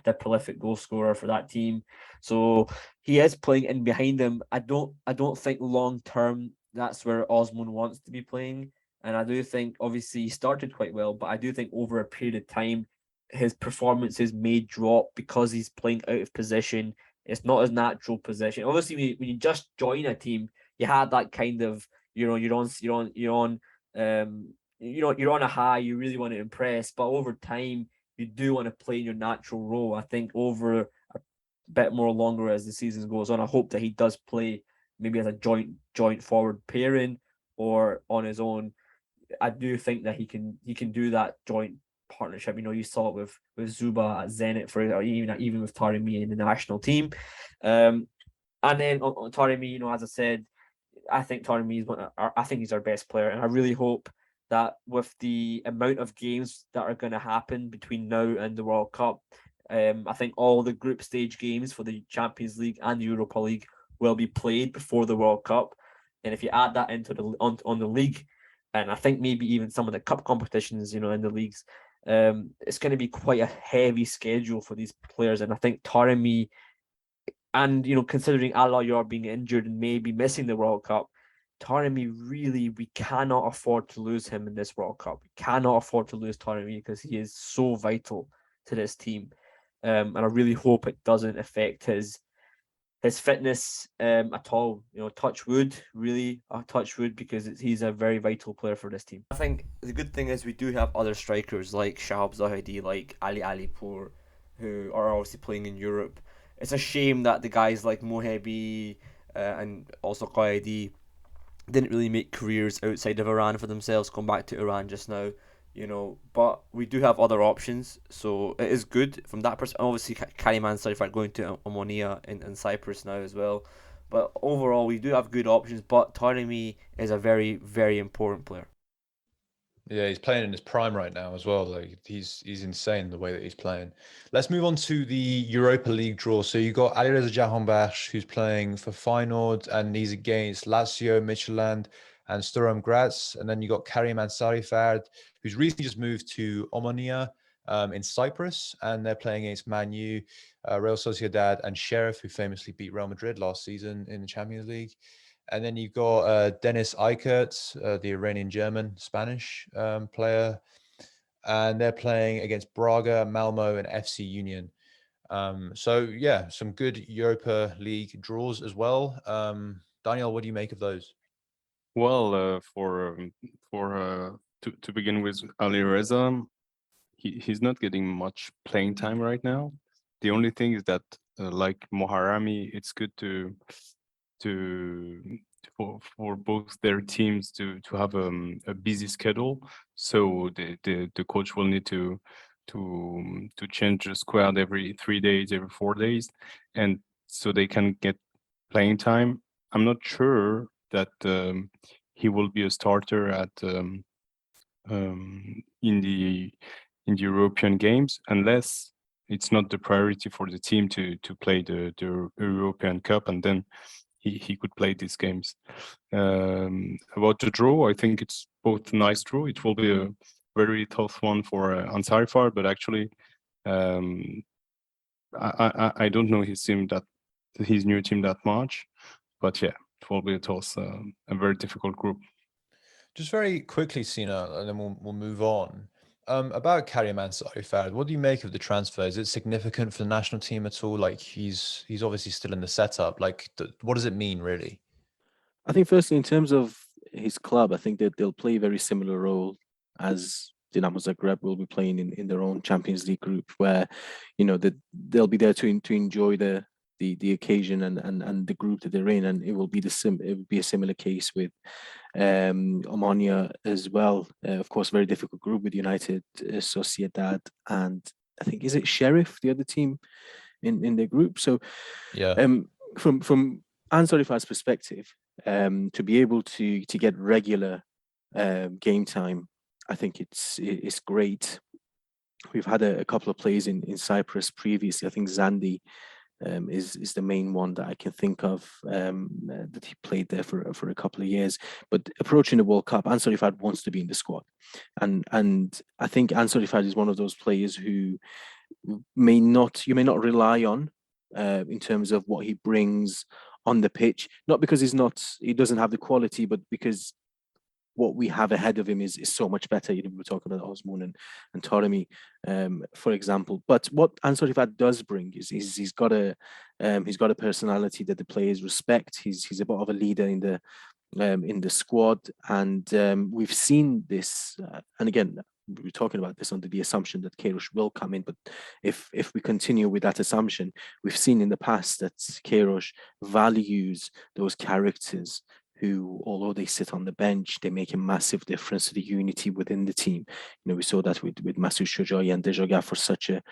the prolific goal scorer for that team. So he is playing in behind him. I don't think long term that's where Azmoun wants to be playing. And I do think obviously he started quite well, but I do think over a period of time his performances may drop because he's playing out of position. It's not his natural position. Obviously, when you just join a team, you had that kind of, you're on a high. You really want to impress, but over time, you do want to play in your natural role. I think over a bit more longer as the season goes on, I hope that he does play maybe as a joint forward pairing or on his own. I do think that he can do that joint partnership. You saw it with Zuba at Zenit, or even with Taremi in the national team. And then on Taremi, as I said, I think Taremi is he's our best player, and I really hope that with the amount of games that are going to happen between now and the World Cup, I think all the group stage games for the Champions League and the Europa League will be played before the World Cup. And if you add that into on the league, and I think maybe even some of the cup competitions, in the leagues, it's going to be quite a heavy schedule for these players. And I think Taremi, and considering Allahyar being injured and maybe missing the World Cup, Taremi, really, we cannot afford to lose him in this World Cup. We cannot afford to lose Taremi because he is so vital to this team. And I really hope it doesn't affect his fitness at all. Touch wood, really, touch wood, because he's a very vital player for this team. I think the good thing is we do have other strikers like Shahab Zahidi, like Ali Alipour, who are obviously playing in Europe. It's a shame that the guys like Mohebi, and also Qaidi didn't really make careers outside of Iran for themselves, going back to Iran just now, but we do have other options, so it is good from that perspective. Obviously, Karim Ansarifard going to Omonia in Cyprus now as well, but overall we do have good options, but Taremi is a very, very important player. Yeah, he's playing in his prime right now as well. Like he's insane the way that he's playing. Let's move on to the Europa League draw. So you got Alireza Jahanbakhsh, who's playing for Feyenoord, and he's against Lazio, Midtjylland, and Sturm Graz. And then you got Karim Ansarifard, who's recently just moved to Omonia in Cyprus, and they're playing against Man U, Real Sociedad, and Sheriff, who famously beat Real Madrid last season in the Champions League. And then you've got Dennis Eckert, the Iranian-German Spanish player. And they're playing against Braga, Malmo, and FC Union. So, yeah, some good Europa League draws as well. Daniel, what do you make of those? Well, to begin with, Alireza, he's not getting much playing time right now. The only thing is that, like Moharrami, it's good for both their teams to have a busy schedule, so the coach will need to change the squad every 3 days, every 4 days, and so they can get playing time. I'm not sure that he will be a starter at in the European games, unless it's not the priority for the team to play the European Cup, and then he could play these games. About the draw, I think it's both a nice draw. It will be a very tough one for Ansarifard, but actually, I don't know his new team that much, but yeah, it will be a very difficult group. Just very quickly, Sina, and then we'll move on. About Karim Ansarifard, what do you make of the transfer? Is it significant for the national team at all? Like he's obviously still in the setup. Like, what does it mean really? I think firstly, in terms of his club, I think that they'll play a very similar role as Dinamo Zagreb will be playing in their own Champions League group, where they'll be there to enjoy the occasion and the group that they're in, and it will be a similar case with Omonia as well. Of course, very difficult group with United, Sociedad, and I think is it Sheriff, the other team in their group. So yeah, from Ansarifard's perspective, to be able to get regular game time, I think it's great. We've had a couple of players in Cyprus previously. I think Zandi is the main one that I can think of, that he played there for a couple of years. But approaching the World Cup, Ansarifard wants to be in the squad, and I think Ansarifard is one of those players who you may not rely on in terms of what he brings on the pitch, not because he doesn't have the quality, but because what we have ahead of him is so much better. We were talking about Azmoun and Taremi, for example. But what Ansarifard does bring is he's got a personality that the players respect. He's a bit of a leader in the squad, and we've seen this. And again, we're talking about this under the assumption that Queiroz will come in. But if we continue with that assumption, we've seen in the past that Queiroz values those characters who, although they sit on the bench, they make a massive difference to the unity within the team. We saw that with Masoud Shojaei and Dejoga for such a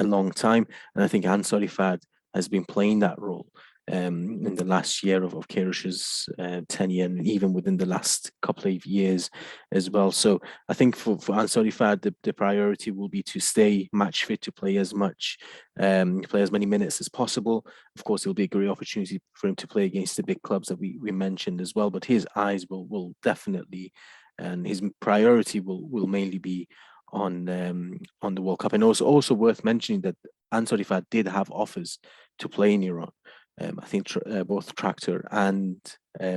long time. And I think Ansarifard has been playing that role in the last year of Queiroz's tenure, and even within the last couple of years as well. So I think for Ansarifard, the priority will be to stay match fit, to play as many minutes as possible. Of course, it'll be a great opportunity for him to play against the big clubs that we mentioned as well. But his eyes will definitely, and his priority will mainly be on the World Cup. And also worth mentioning that Ansarifard did have offers to play in Iran. I think both Tractor and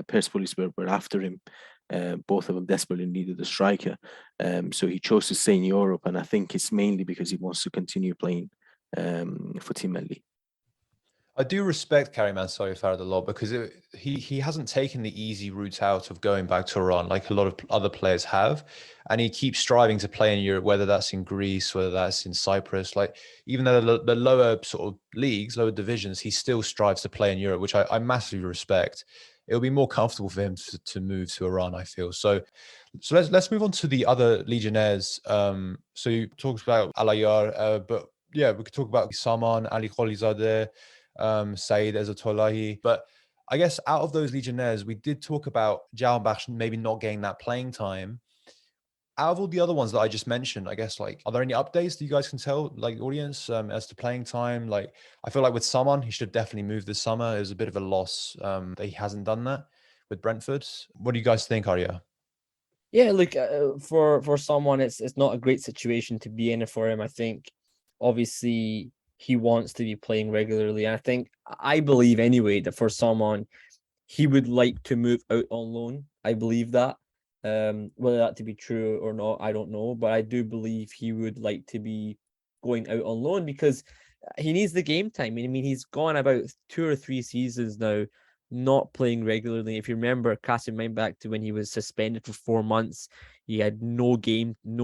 Persepolis were after him. Both of them desperately needed a striker. So he chose to stay in Europe, and I think it's mainly because he wants to continue playing for Team Melli. I do respect Karim Ansarifard a lot because he hasn't taken the easy route out of going back to Iran like a lot of other players have, and he keeps striving to play in Europe, whether that's in Greece, whether that's in Cyprus. Like even though the lower sort of leagues, lower divisions, he still strives to play in Europe, which I massively respect. It'll be more comfortable for him to move to Iran, I feel. So let's move on to the other legionnaires. So you talked about Allahyar, but yeah, we could talk about Saman, Ali Gholizadeh, Saeid Ezatolahi. But I guess out of those legionnaires, we did talk about Jahanbakhsh maybe not getting that playing time. Out of all the other ones that I just mentioned, I guess, like, are there any updates that you guys can tell, like, audience, as to playing time? Like, I feel like with Saman, he should definitely move this summer. It was a bit of a loss that he hasn't done that with Brentford. What do you guys think, Arya? Yeah, look, for someone, it's not a great situation to be in for him. I think, obviously, he wants to be playing regularly. And I believe anyway that for someone, he would like to move out on loan. I believe that. Whether that to be true or not, I don't know. But I do believe he would like to be going out on loan because he needs the game time. I mean, he's gone about 2 or 3 seasons now not playing regularly. If you remember, casting mind back to when he was suspended for 4 months, he had no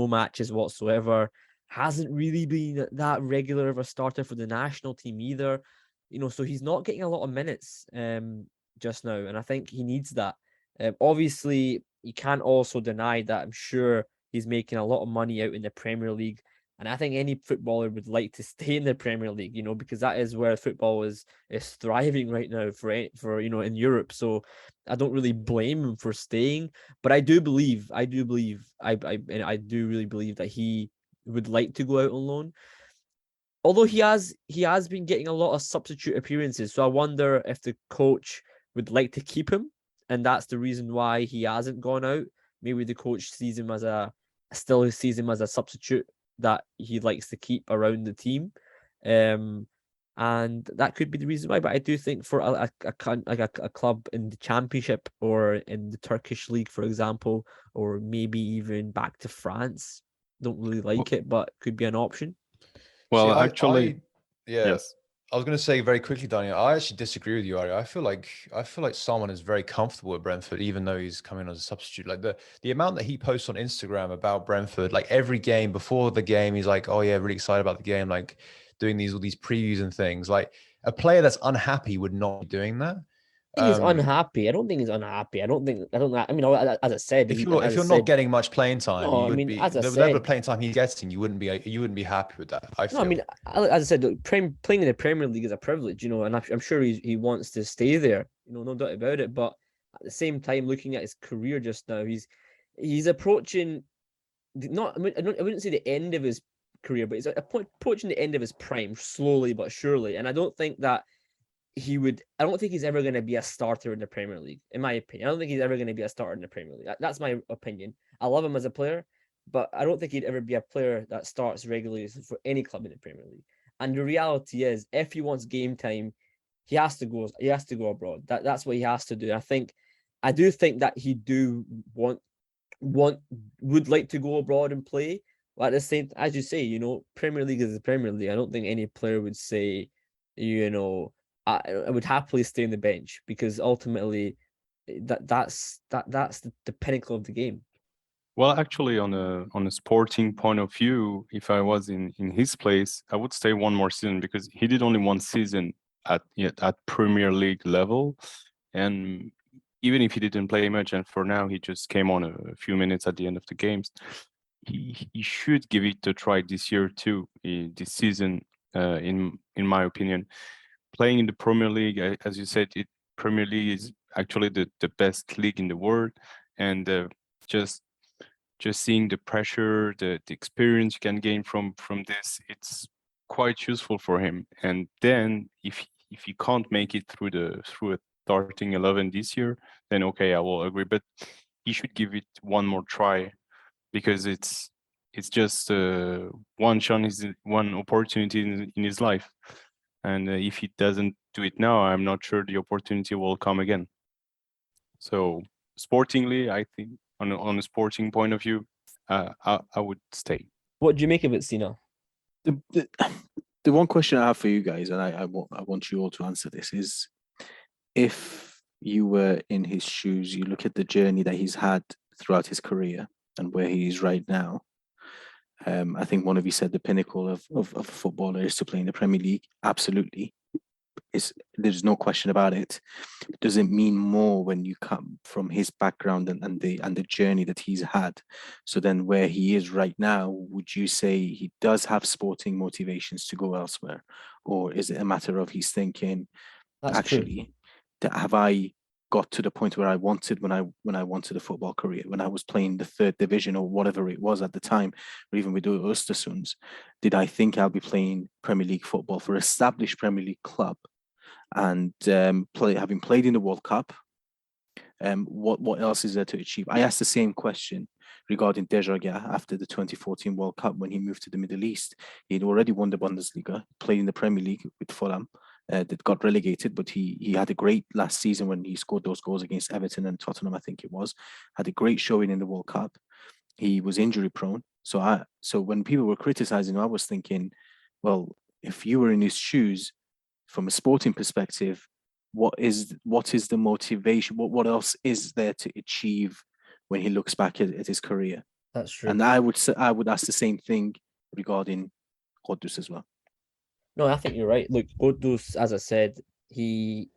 matches whatsoever. Hasn't really been that regular of a starter for the national team either. So he's not getting a lot of minutes just now, and I think he needs that. Obviously, you can't also deny that I'm sure he's making a lot of money out in the Premier League. And I think any footballer would like to stay in the Premier League, because that is where football is thriving right now for in Europe. So I don't really blame him for staying, but I do really believe that he would like to go out on loan. Although he has been getting a lot of substitute appearances, so I wonder if the coach would like to keep him, and that's the reason why he hasn't gone out. Maybe the coach sees him as a substitute that he likes to keep around the team, and that could be the reason why. But I do think for a club in the Championship or in the Turkish league, for example, or maybe even back to France, don't really like it, but could be an option. Well, See, yes. I was going to say very quickly, Daniel, I actually disagree with you, Arya. I feel like Salman is very comfortable at Brentford, even though he's coming as a substitute. Like the amount that he posts on Instagram about Brentford, like every game, before the game, he's like, "Oh yeah, really excited about the game," like doing all these previews and things. Like a player that's unhappy would not be doing that. I think he's unhappy. I don't think he's unhappy. I mean, as I said, if you're not getting much playing time, no, you would be the level of playing time he's getting. You wouldn't be happy with that. I feel. No, I mean, as I said, look, playing in the Premier League is a privilege, and I'm sure he wants to stay there, no doubt about it. But at the same time, looking at his career just now, he's approaching I wouldn't say the end of his career, but he's approaching the end of his prime slowly but surely. And I don't think he's ever going to be a starter in the Premier League, in my opinion. I don't think he's ever going to be a starter in the Premier League. That's my opinion. I love him as a player, but I don't think he'd ever be a player that starts regularly for any club in the Premier League. And the reality is, if he wants game time, he has to go abroad. That's what he has to do. I do think that he would like to go abroad and play. But at the same, as you say, Premier League is the Premier League. I don't think any player would say, I would happily stay on the bench, because ultimately that's the pinnacle of the game. Well, actually, on a sporting point of view, if I was in his place, I would stay one more season, because he did only one season at Premier League level, and even if he didn't play much, and for now he just came on a few minutes at the end of the games, he should give it a try this year too, this season, in my opinion. Playing in the Premier League, as you said, Premier League is actually the best league in the world, and just seeing the pressure, the experience you can gain from this, it's quite useful for him. And then if he can't make it through a starting 11 this year, then okay, I will agree. But he should give it one more try, because it's just one chance, one opportunity in his life. And if he doesn't do it now, I'm not sure the opportunity will come again. So sportingly, I think on a sporting point of view, I would stay. What do you make of it, Sina? The one question I have for you guys, and I want you all to answer this, is if you were in his shoes, you look at the journey that he's had throughout his career and where he is right now. I think one of you said the pinnacle of a footballer is to play in the Premier League. Absolutely. There's no question about it. Does it mean more when you come from his background and the journey that he's had? So then where he is right now, would you say he does have sporting motivations to go elsewhere? Or is it a matter of he's thinking, actually, have I got to the point where I wanted when I wanted a football career, when I was playing the third division or whatever it was at the time, or even with the Östersunds, did I think I'll be playing Premier League football for established Premier League club? And having played in the World Cup, what else is there to achieve? I asked the same question regarding Dejaga after the 2014 World Cup when he moved to the Middle East. He'd already won the Bundesliga, played in the Premier League with Fulham, that got relegated, but he had a great last season when he scored those goals against Everton and Tottenham, I think it was. Had a great showing in the World Cup. He was injury prone. So when people were criticizing him, I was thinking, well, if you were in his shoes, from a sporting perspective, what is the motivation? What else is there to achieve when he looks back at his career? That's true. And I would ask the same thing regarding Ghoddos as well. No, I think you're right. Look, Ghoddos, as I said, he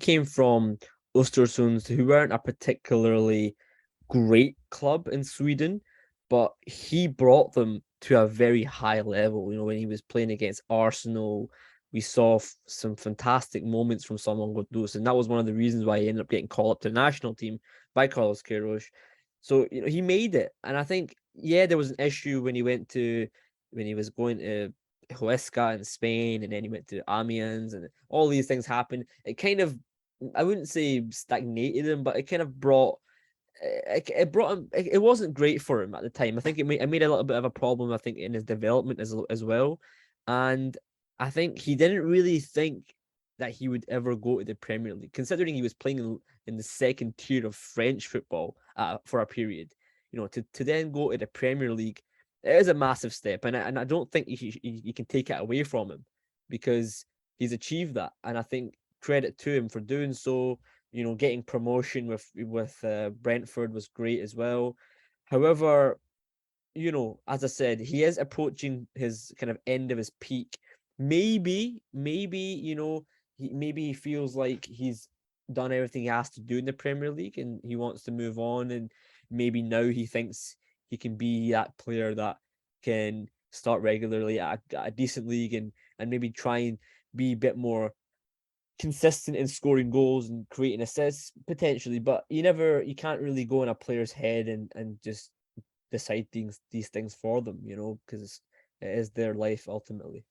came from Östersunds, who weren't a particularly great club in Sweden, but he brought them to a very high level. When he was playing against Arsenal, we saw some fantastic moments from Saman Ghoddos, and that was one of the reasons why he ended up getting called up to the national team by Carlos Queiroz. So he made it, and I think there was an issue when he was going to Huesca in Spain, and then he went to Amiens, and all these things happened. It kind of, I wouldn't say stagnated him, but it kind of brought him. It wasn't great for him at the time. I think it made a little bit of a problem, I think, in his development as well. And I think he didn't really think that he would ever go to the Premier League, considering he was playing in the second tier of French football for a period. To then go to the Premier League, it is a massive step, and I don't think you can take it away from him, because he's achieved that, and I think credit to him for doing so. Getting promotion with Brentford was great as well. However, as I said, he is approaching his kind of end of his peak. Maybe he feels like he's done everything he has to do in the Premier League, and he wants to move on, and maybe now he thinks he can be that player that can start regularly at a decent league and maybe try and be a bit more consistent in scoring goals and creating assists potentially. But you can't really go in a player's head and just decide these things for them, because it is their life ultimately.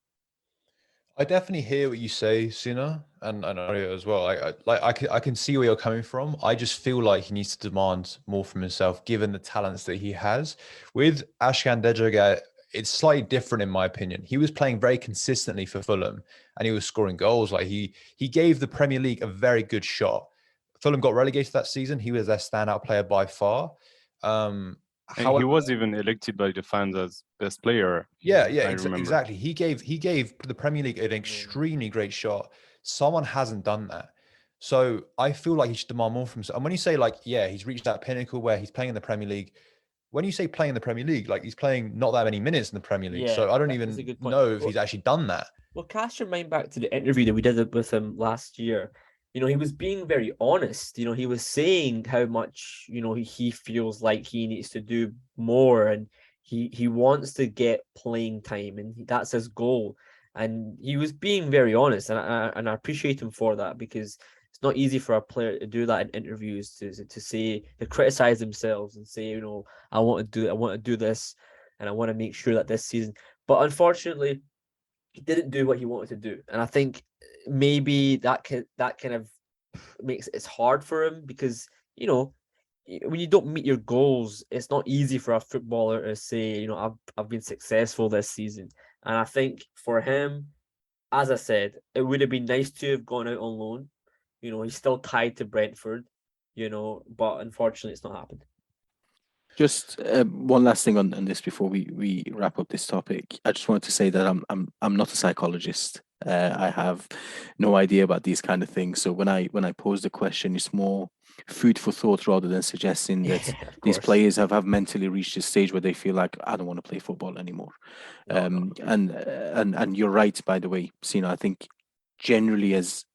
I definitely hear what you say, Sina, and Arya as well. I can see where you're coming from. I just feel like he needs to demand more from himself, given the talents that he has. With Ashkan Dejaga, it's slightly different in my opinion. He was playing very consistently for Fulham, and he was scoring goals. Like he gave the Premier League a very good shot. Fulham got relegated that season. He was their standout player by far. And he was even elected by the fans as best player. Exactly. He gave the Premier League an extremely great shot. Someone hasn't done that. So I feel like he should demand more from himself. And when you say he's reached that pinnacle where he's playing in the Premier League, when you say playing in the Premier League, he's playing not that many minutes in the Premier League. So I don't even know if he's actually done that. Well, cast your mind back to the interview that we did with him last year. He was being very honest. He was saying how much, he feels like he needs to do more, and he wants to get playing time, and that's his goal. And he was being very honest, and I appreciate him for that, because it's not easy for a player to do that in interviews, to criticize themselves and say, I want to do this, and I want to make sure that this season. But unfortunately, he didn't do what he wanted to do, and I think maybe that kind of makes it hard for him, because when you don't meet your goals, it's not easy for a footballer to say, I've been successful this season. And I think for him, as I said, it would have been nice to have gone out on loan. He's still tied to Brentford, but unfortunately it's not happened. Just one last thing on this before we wrap up this topic. I just wanted to say that I'm not a psychologist. I have no idea about these kind of things. So when I pose the question, it's more food for thought rather than suggesting that these players have mentally reached a stage where they feel like I don't want to play football anymore. And you're right, by the way, Sina. I think generally as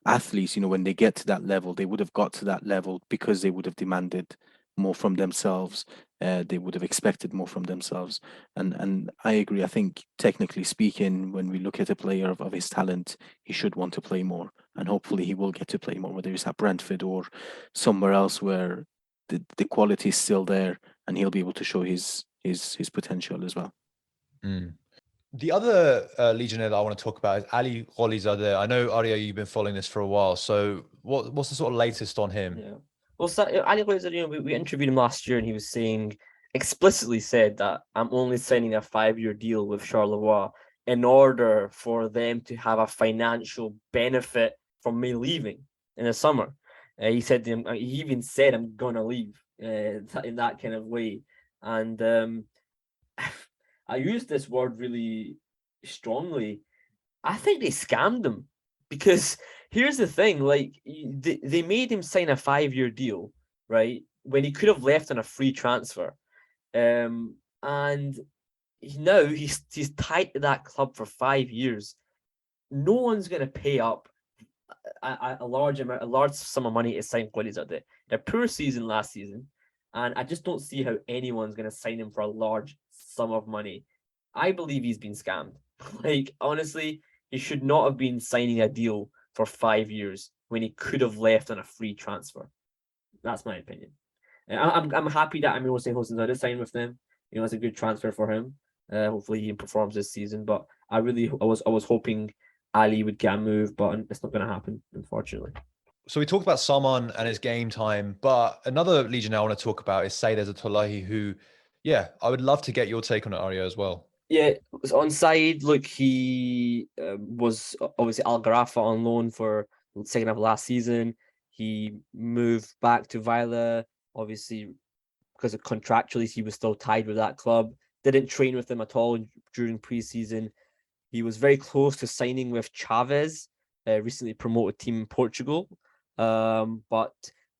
athletes, when they get to that level, they would have got to that level because they would have demanded more from themselves. They would have expected more from themselves. And I agree. I think technically speaking, when we look at a player of his talent, he should want to play more. And hopefully he will get to play more, whether it's at Brentford or somewhere else where the quality is still there and he'll be able to show his potential as well. The other Legionnaire that I want to talk about is Ali Gholizadeh. I know, Arya, you've been following this for a while. So what's the sort of latest on him? Yeah. Well, Ali Gholizadeh, we interviewed him last year and he was explicitly said that I'm only signing a 5-year deal with Charleroi in order for them to have a financial benefit from me leaving in the summer. He said to him, he even said, I'm going to leave in that kind of way. And I use this word really strongly. I think they scammed him because here's the thing, like they made him sign a 5-year deal, right? When he could have left on a free transfer. And now he's tied to that club for 5 years. No one's going to pay up a large sum of money to sign Gholizadeh. A poor season last season, and I just don't see how anyone's going to sign him for a large sum of money. I believe he's been scammed. Like, honestly, he should not have been signing a deal for 5 years when he could have left on a free transfer. That's my opinion. I'm happy that Amir Hossein Gholizadeh signed with them. It's a good transfer for him. Hopefully he performs this season. But I was hoping Ali would get a move, but it's not going to happen, unfortunately. So we talked about Saman and his game time, but another Legionnaire I want to talk about is Saeid Ezatolahi, who, I would love to get your take on it, Arya, as well. Yeah, on Saeid, look, he was obviously Al Gharafa on loan for the second half of last season. He moved back to Vila, obviously, because of contractually he was still tied with that club. Didn't train with them at all during pre-season. He was very close to signing with Chavez, recently promoted team in Portugal. But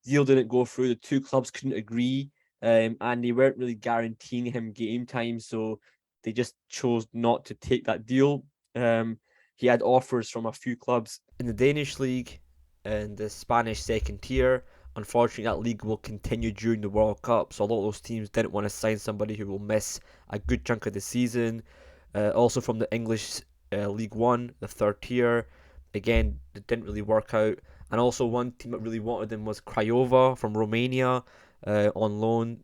deal didn't go through. The two clubs couldn't agree, and they weren't really guaranteeing him game time, so they just chose not to take that deal. He had offers from a few clubs in the Danish league and the Spanish second tier. Unfortunately, that league will continue during the World Cup, so a lot of those teams didn't want to sign somebody who will miss a good chunk of the season. Also from the English League One, the third tier, again, it didn't really work out. And also one team that really wanted him was Craiova from Romania on loan.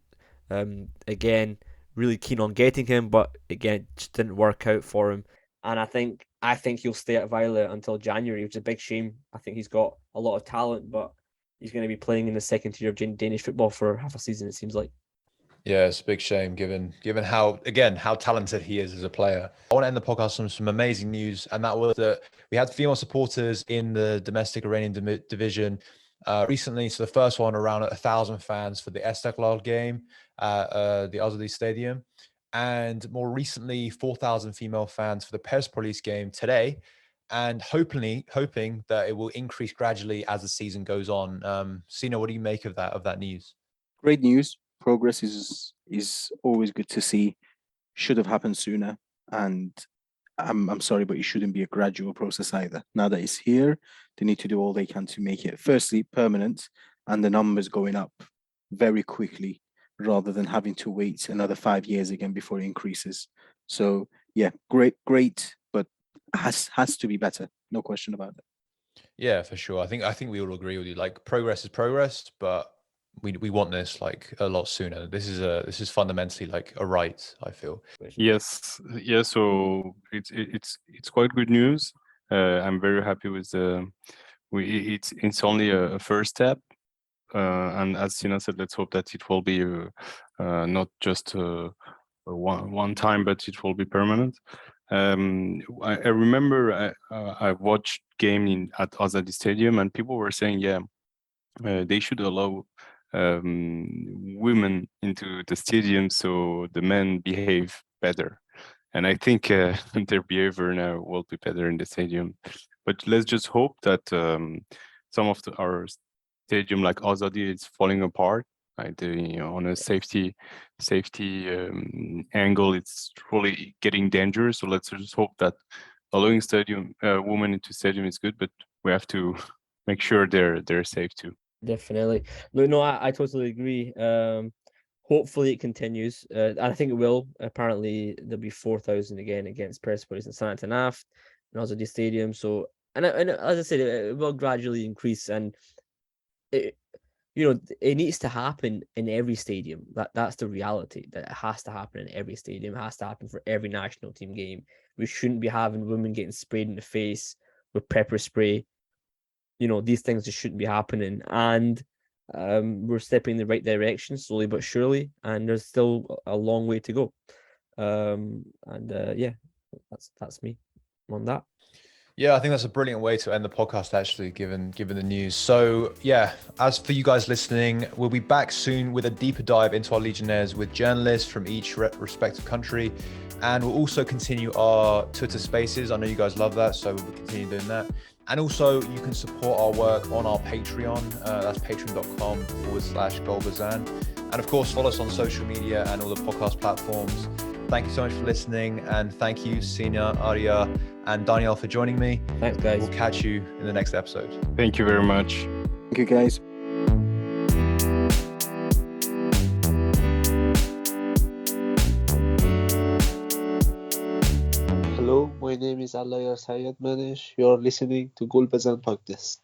Again, really keen on getting him, but again, it just didn't work out for him. And I think he'll stay at Violet until January, which is a big shame. I think he's got a lot of talent, but he's going to be playing in the second tier of Danish football for half a season, it seems like. Yeah, it's a big shame given how talented he is as a player. I want to end the podcast on some amazing news, and that was that we had female supporters in the domestic Iranian division recently. So the first one, around 1,000 fans for the Istiklal game at the Azadi Stadium, and more recently 4,000 female fans for the Persepolis game today, and hoping that it will increase gradually as the season goes on. Sina, what do you make of that news? Great news. Progress is always good to see. Should have happened sooner, and I'm sorry, but it shouldn't be a gradual process either. Now that it's here, they need to do all they can to make it, firstly, permanent, and the numbers going up very quickly, rather than having to wait another 5 years again before it increases. So yeah, great, but has to be better. No question about it. Yeah, for sure. I think we all agree with you. Like, progress is progress, but we want this like a lot sooner. This is fundamentally like a right, I feel. Yes. So it's quite good news. I'm very happy with it's only a first step, and as Sina said, let's hope that it will be not just a one time, but it will be permanent. I remember I watched game at Azadi Stadium, and people were saying, they should allow women into the stadium so the men behave better. And I think their behavior now will be better in the stadium. But let's just hope that some of our stadium like Azadi is falling apart. Like on a safety angle, it's really getting dangerous. So let's just hope that allowing stadium women into stadium is good, but we have to make sure they're safe too. Definitely. No, I totally agree. Hopefully it continues. And I think it will. Apparently there'll be 4,000 again against Persepolis and Saint Naft and also the stadium. So and as I said, it will gradually increase, and it needs to happen in every stadium. That's the reality. That it has to happen in every stadium. It has to happen for every national team game. We shouldn't be having women getting sprayed in the face with pepper spray. These things just shouldn't be happening, and we're stepping in the right direction slowly but surely, and there's still a long way to go. Yeah, that's me on that. Yeah, I think that's a brilliant way to end the podcast, actually, given the news. So yeah, as for you guys listening, we'll be back soon with a deeper dive into our Legionnaires with journalists from each respective country. And we'll also continue our Twitter spaces. I know you guys love that, so we'll continue doing that. And also, you can support our work on our Patreon. That's patreon.com/Gol Bezan. And of course, follow us on social media and all the podcast platforms. Thank you so much for listening. And thank you, Sina, Arya, and Daniel for joining me. Thanks, guys. We'll catch you in the next episode. Thank you very much. Thank you, guys. Hello, my name is Allahyar Sayyadmanesh. You are listening to GOL BEZAN Podcast.